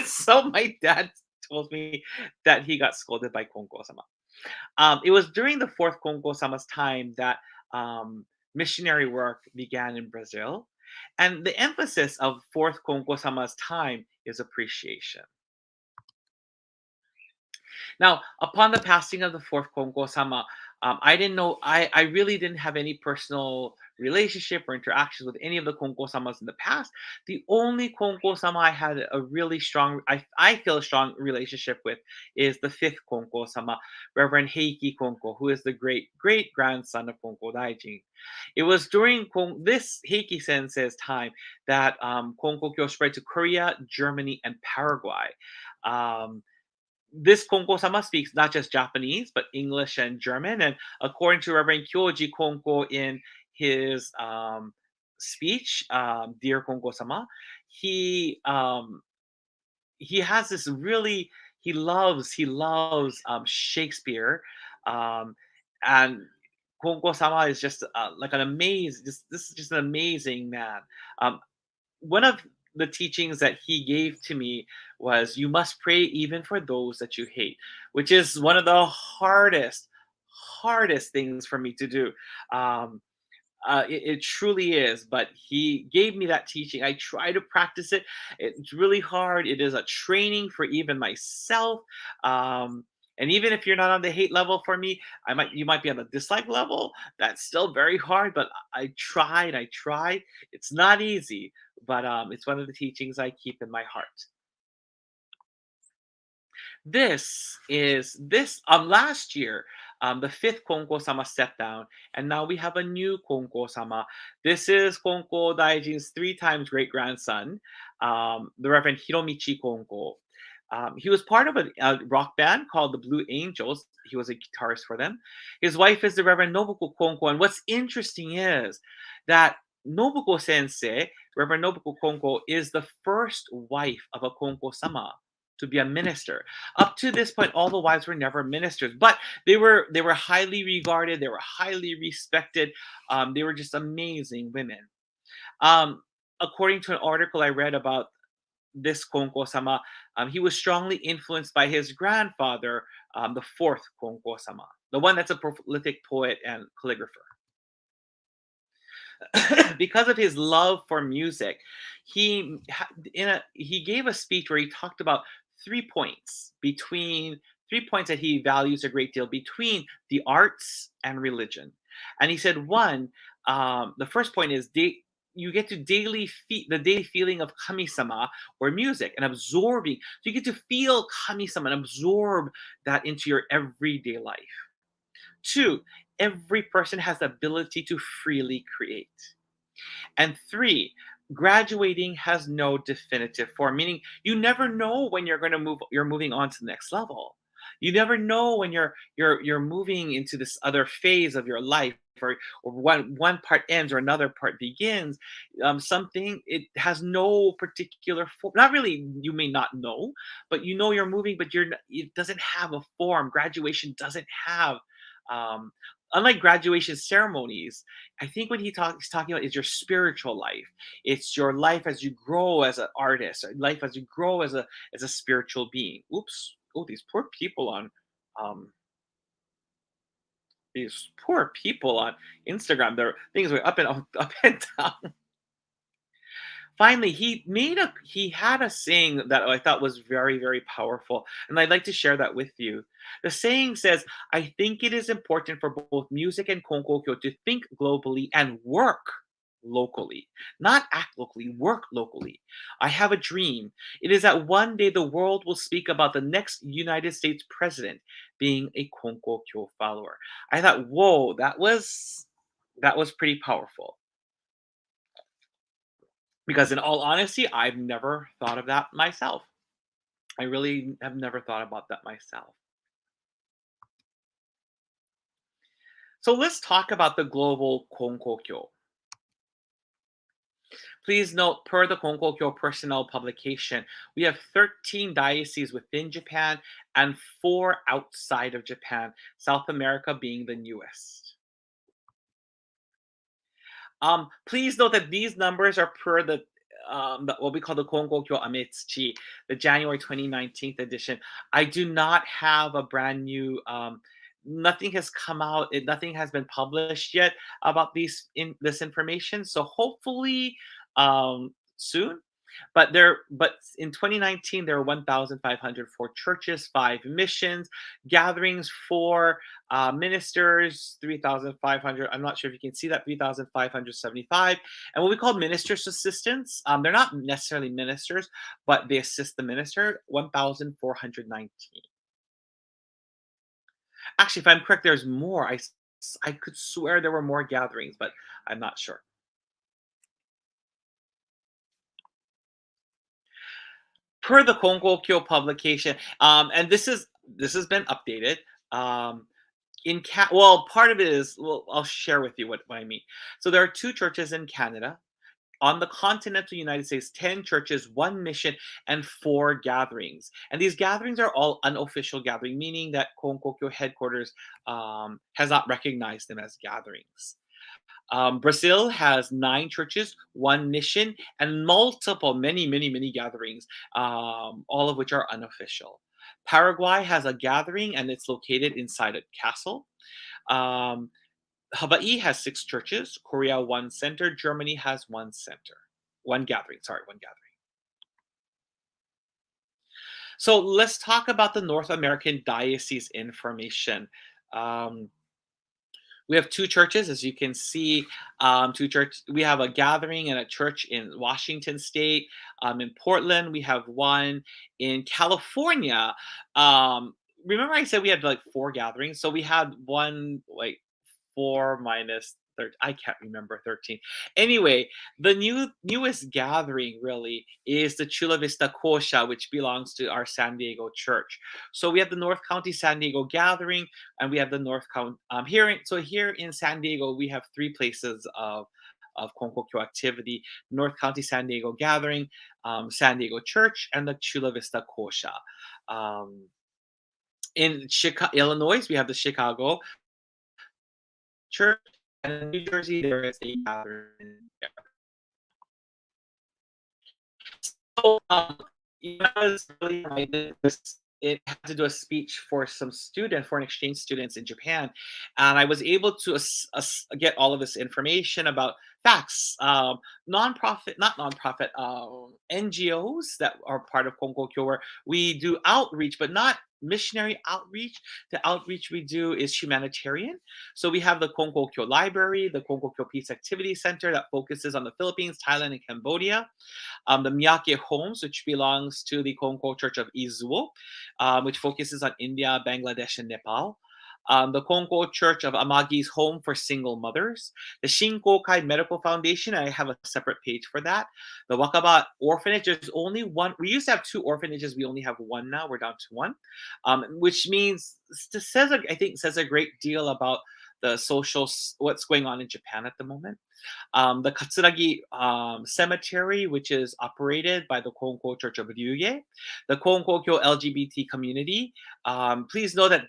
So my dad told me that he got scolded by Konko-sama. It was during the fourth Konko-sama's time that missionary work began in Brazil, and the emphasis of fourth Konko-sama's time is appreciation. Now, upon the passing of the fourth Konko-sama, I didn't know, I really didn't have any personal relationship or interactions with any of the Konko-samas in the past. The only Konko-sama I had a really strong, I feel a strong relationship with is the fifth Konko-sama, Reverend Heiki Konko, who is the great-great-grandson of Konko Daijin. It was during this Heiki Sensei's time that Konkokyo spread to Korea, Germany, and Paraguay. This Konko-sama speaks not just Japanese, but English and German. And according to Reverend Kyoji Konko in his speech, Dear Konko-sama, he has this really, he loves Shakespeare. And Konko-sama is just like an amazing. This is just an amazing man. Um, one of the teachings that he gave to me was you must pray even for those that you hate, which is one of the hardest things for me to do. Um, it truly is, but he gave me that teaching. I try to practice it. It's really hard. It is a training for even myself. Um, and even if you're not on the hate level for me, you might be on the dislike level. That's still very hard, but I try and I try. It's not easy, but it's one of the teachings I keep in my heart. This last year, the fifth Konko sama stepped down, and now we have a new Konko sama. This is Konko Daijin's 3 times great grandson, the Reverend Hiromichi Konko. He was part of a rock band called the Blue Angels. He was a guitarist for them. His wife is the Reverend Nobuko Konko, and what's interesting is that Nobuko Sensei, Reverend Nobuko Konko, is the first wife of a Konko sama to be a minister. Up to this point, all the wives were never ministers, but they were highly regarded. They were highly respected. They were just amazing women. According to an article I read about this Konko-sama, he was strongly influenced by his grandfather, the fourth Konko-sama, the one that's a prolific poet and calligrapher. Because of his love for music, he gave a speech where he talked about 3 points that he values a great deal between the arts and religion. And he said, one, the first point is you get to the daily feeling of kami-sama or music and absorbing. So you get to feel kami-sama and absorb that into your everyday life. 2, every person has the ability to freely create. And 3, graduating has no definitive form, meaning you never know when you're moving on to the next level. You never know when you're moving into this other phase of your life, or one part ends or another part begins. It has no particular form. Not really, you may not know, but you know you're moving, but it doesn't have a form. Graduation doesn't have unlike graduation ceremonies. I think what he's talking about is your spiritual life. It's your life as you grow as an artist, or life as you grow as a spiritual being. Oops. Oh, these poor people on Instagram. Their things were up and down. Finally, he had a saying that I thought was very, very powerful, and I'd like to share that with you. The saying says, "I think it is important for both music and konkokyo to think globally and work locally, not act locally, work locally. I have a dream. It is that one day the world will speak about the next United States president being a konkokyo follower." I thought, whoa, that was pretty powerful. Because in all honesty, I've never thought of that myself. I really have never thought about that myself. So let's talk about the global konkokyo. Please note, per the Konkokyo personnel publication, we have 13 dioceses within Japan and 4 outside of Japan, South America being the newest. Please note that these numbers are per what we call the Konkokyo Ametsuchi, the January 2019 edition. I do not have a brand new. Nothing has come out. Nothing has been published yet about this information. So hopefully soon. But in 2019 there were 1,504 churches, 5 missions, gatherings, 4 ministers, 3,500. I'm not sure if you can see that, 3,575, and what we call ministers' assistants. They're not necessarily ministers, but they assist the minister. 1,419. Actually, if I'm correct, there's more. I could swear there were more gatherings, but I'm not sure. Per the Konkokyo publication, and this has been updated. Part of it is, well, I'll share with you what I mean. So there are 2 churches in Canada. on the continental United States, 10 churches, 1 mission, and 4 gatherings. And these gatherings are all unofficial gathering, meaning that Konkokyo headquarters has not recognized them as gatherings. Brazil has 9 churches, 1 mission, and multiple, many gatherings, all of which are unofficial. Paraguay has a gathering and it's located inside a castle. Um, Hawaii has 6 churches, Korea 1 center, Germany has 1 center. 1 gathering, sorry, 1 gathering. So let's talk about the North American diocese information. Um, we have 2 churches, as you can see. 2 church. We have a gathering and a church in Washington State. In Portland, we have 1 in California. Remember, I said we had like 4 gatherings, so we had 1 like 4 minus 13. I can't remember 13. Anyway, the newest gathering really is the Chula Vista Kosha, which belongs to our San Diego church. So we have the North County San Diego gathering, and we have the North County here in San Diego, we have 3 places of Konkokyo activity: North County San Diego gathering, San Diego church, and the Chula Vista Kosha. Um, in Illinois, we have the Chicago church, and in New Jersey there is a gathering there. So, I was really excited. It had to do a speech for some foreign exchange students in Japan, and I was able to get all of this information about facts, nonprofit, not nonprofit, NGOs that are part of Konkokyo, where we do outreach, but not missionary outreach. The outreach we do is humanitarian. So we have the Konkokyo Library, the Konkokyo Peace Activity Center that focuses on the Philippines, Thailand, and Cambodia. The Miyake Homes, which belongs to the Konko Church of Izuo, which focuses on India, Bangladesh, and Nepal. The Konko Church of Amagi's Home for Single Mothers. The Shinkokai Medical Foundation, I have a separate page for that. The Wakaba Orphanage, there's only 1. We used to have 2 orphanages. We only have 1 now. We're down to 1, which means, I think says a great deal about the what's going on in Japan at the moment. The Katsuragi Cemetery, which is operated by the Konko Church of Ryuge, the Konkokyo LGBT community. Please know that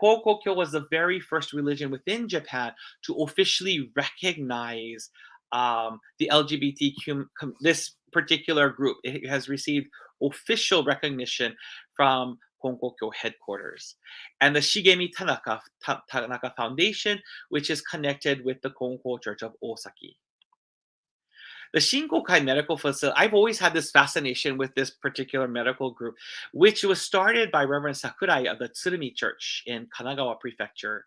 Konkokyo was the very first religion within Japan to officially recognize the LGBTQ, this particular group. It has received official recognition from Konkokyo headquarters. And the Shigemi Tanaka Foundation, which is connected with the Konko Church of Osaki. The Shinkokai Medical Facility, I've always had this fascination with this particular medical group, which was started by Reverend Sakurai of the Tsurumi Church in Kanagawa Prefecture.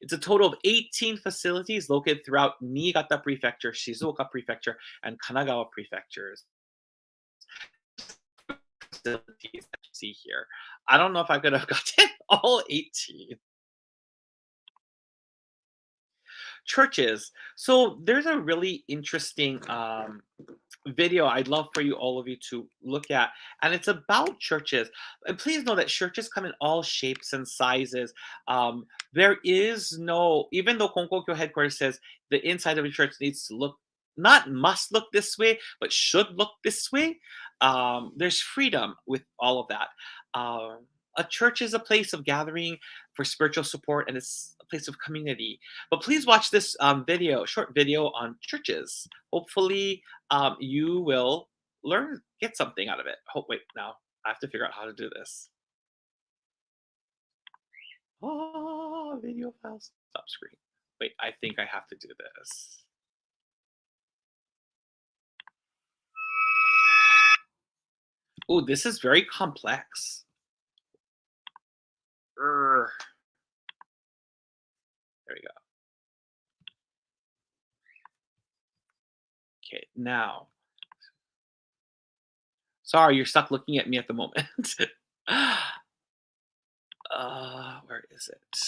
It's a total of 18 facilities located throughout Niigata Prefecture, Shizuoka Prefecture, and Kanagawa Prefectures. Facilities that you see here. I don't know if I could have gotten all 18. Churches. So there's a really interesting video I'd love for all of you to look at, and it's about churches. And please know that churches come in all shapes and sizes. There is no, even though Konkokyo headquarters says the inside of a church needs to look, not must look this way, but should look this way. There's freedom with all of that. A church is a place of gathering for spiritual support, and it's a place of community. But please watch this short video on churches. Hopefully, you will get something out of it. Wait, now I have to figure out how to do this. Oh, video files, stop screen. Wait, I think I have to do this. Oh, this is very complex. There we go. Okay, now. Sorry, you're stuck looking at me at the moment. Where is it?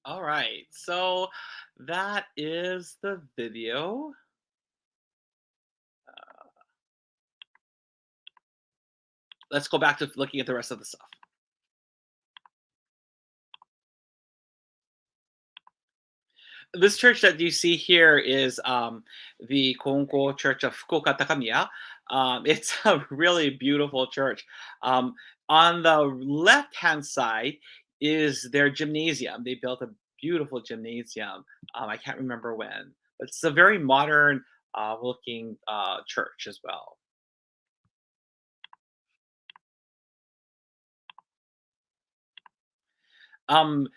All right, so that is the video. Let's go back to looking at the rest of the stuff. This church that you see here is the Kongo Church of Fukuoka Takamiya. It's a really beautiful church. On the left-hand side is their gymnasium. They built a beautiful gymnasium. I can't remember when, but it's a very modern looking church as well. Um,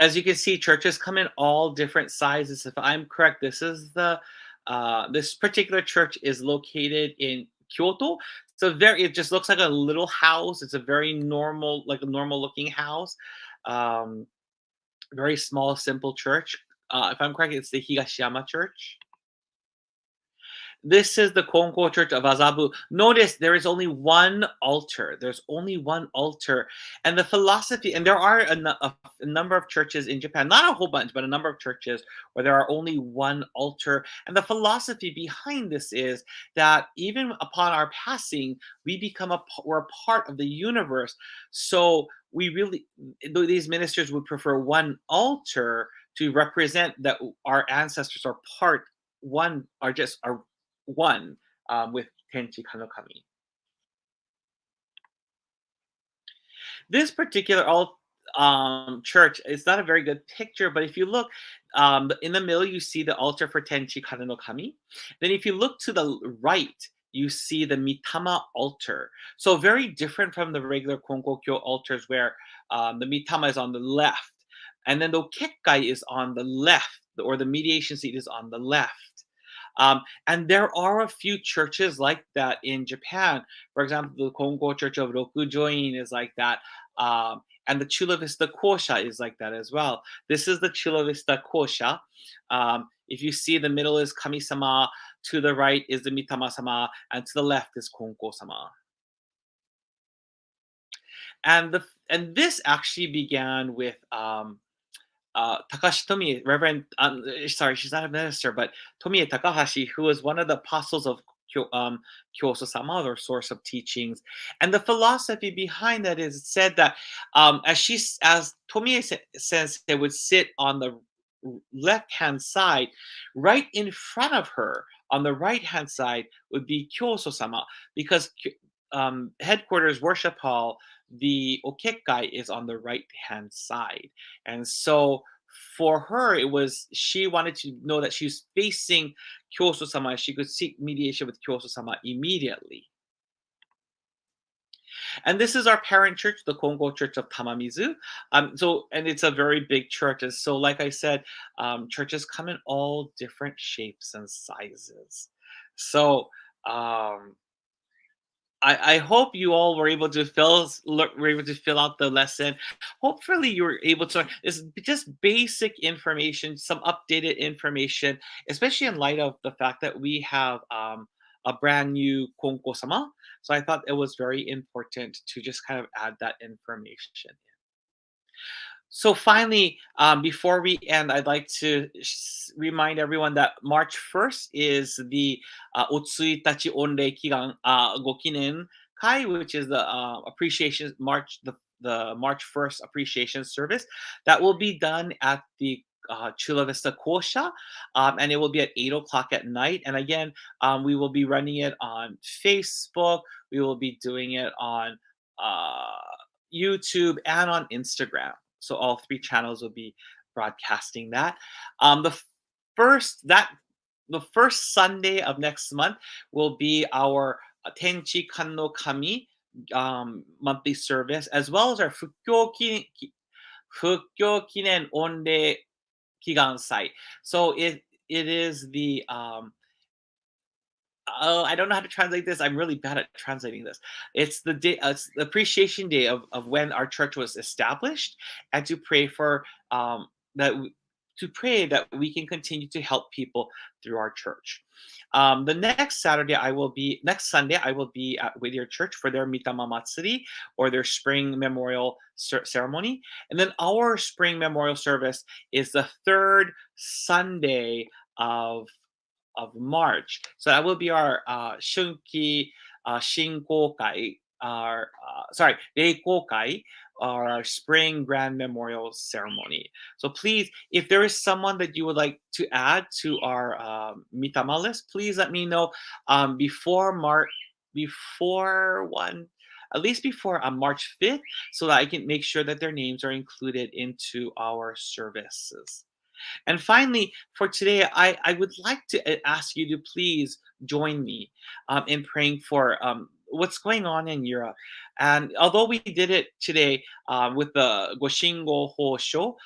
as you can see, churches come in all different sizes. If I'm correct, this particular church is located in Kyoto. It just looks like a little house. It's a very normal, like a normal looking house. Um, Very small, simple church. If I'm correct, it's the Higashiyama Church. This is the Kongo Church of Azabu. Notice there is only one altar. There's only one altar. And the philosophy, and there are a number of churches in Japan, not a whole bunch, but a number of churches where there are only one altar. And the philosophy behind this is that even upon our passing, we're a part of the universe. So these ministers would prefer one altar to represent that our ancestors are one with Tenchi Kanokami. This particular church is not a very good picture, but if you look in the middle, you see the altar for Tenchi Kanokami. Then if you look to the right, you see the Mitama altar. So very different from the regular Konkokyo altars where the Mitama is on the left. And then the Okekkai is on the left, or the mediation seat is on the left. And there are a few churches like that in Japan. For example, the Kongo Church of Rokujoin is like that. And the Chula Vista Kosha is like that as well. This is the Chula Vista Kosha. If you see, the middle is Kami-sama, to the right is the Mitama-sama, and to the left is Konko-sama. And this actually began with Takashi Tomie, sorry, she's not a minister, but Tomie Takahashi, who was one of the apostles of Kyoso-sama, or source of teachings. And the philosophy behind that is, it said that as Tomie Sensei would sit on the left-hand side, right in front of her on the right-hand side would be Kyoso-sama, because headquarters worship hall, the Okekkai is on the right-hand side. And so for her, she wanted to know that she's facing Kyoso-sama. She could seek mediation with Kyoso-sama immediately. And this is our parent church, the Kongo Church of Tamamizu. And it's a very big church. And so, like I said, churches come in all different shapes and sizes. So, I hope you all were able to fill out the lesson. Hopefully, you were able to. It's just basic information, some updated information, especially in light of the fact that we have a brand new konko-sama. So I thought it was very important to just kind of add that information. So finally, before we end, I'd like to remind everyone that March 1st is the Otsuitachi Onrei Kigan Gokinen Kai, which is the appreciation March the March 1st appreciation service that will be done at the Chula Vista Kosha, and it will be at 8 o'clock at night. And again, we will be running it on Facebook. We will be doing it on YouTube and on Instagram. So all three channels will be broadcasting that. The first Sunday of next month will be our Tenchi Kanno Kami monthly service, as well as our Fukkyo Kinen Onre Kigan Sai. So it is the I don't know how to translate this. I'm really bad at translating this. It's the day, it's the appreciation day of when our church was established, and to pray for to pray that we can continue to help people through our church. The next Sunday I will be at Whittier Church for their Mitama Matsuri, or their spring memorial ceremony, and then our spring memorial service is the third Sunday of March. So that will be our Shunki Shinkokai, Reikokai, our spring grand memorial ceremony. So please, if there is someone that you would like to add to our Mitama list, please let me know before at least before March 5th, so that I can make sure that their names are included into our services. And finally, for today, I would like to ask you to please join me in praying for what's going on in Europe. And although we did it today with the Goshingo Hosho,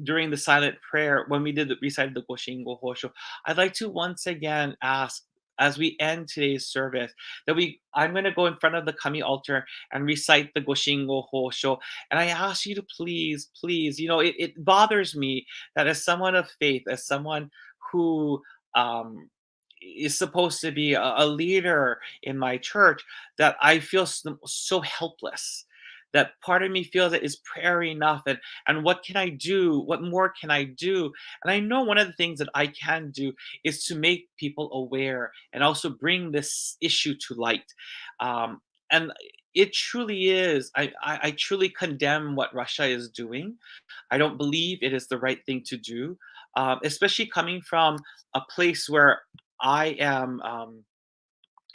during the silent prayer, when we recited the Goshingo Hosho, I'd like to once again ask, as we end today's service, that I'm going to go in front of the Kami altar and recite the Goshingo Hosho. And I ask you to please, it bothers me that as someone of faith, as someone who is supposed to be a leader in my church, that I feel so helpless. That part of me feels that is prayer enough, and what can I do? What more can I do? And I know one of the things that I can do is to make people aware and also bring this issue to light. And it truly is. I truly condemn what Russia is doing. I don't believe it is the right thing to do, especially coming from a place where I am.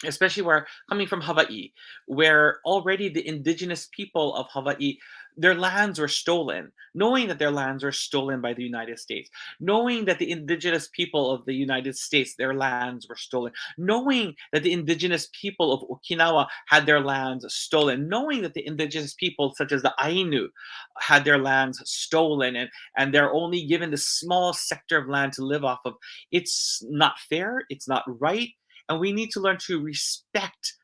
Especially coming from Hawaii, where already the indigenous people of Hawaii, their lands were stolen, knowing that their lands were stolen by the United States, knowing that the indigenous people of the United States, their lands were stolen, knowing that the indigenous people of Okinawa had their lands stolen, knowing that the indigenous people, such as the Ainu, had their lands stolen, and they're only given this small sector of land to live off of. It's not fair, it's not right. And we need to learn to respect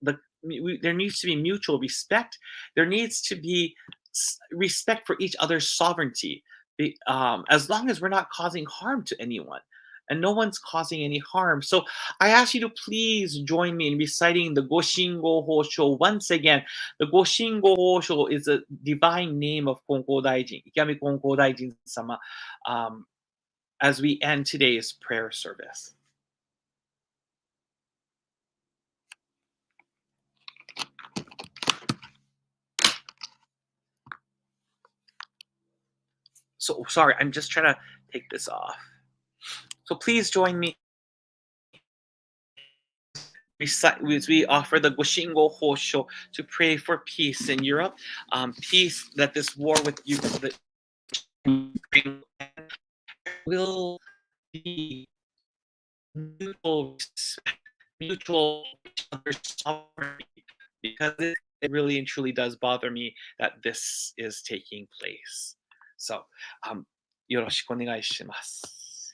there needs to be mutual respect. There needs to be respect for each other's sovereignty, as long as we're not causing harm to anyone. And no one's causing any harm. So I ask you to please join me in reciting the Goshingo Hosho once again. The Goshingo Hosho is a divine name of Konko Daijin, Ikami Konko Daijin sama, as we end today's prayer service. So sorry, I'm just trying to take this off. So please join me as we offer the Goshingo Hosho to pray for peace in Europe, peace that this war with Ukraine will be mutual sovereignty, because it really and truly does bother me that this is taking place. So, よろしくお願いします。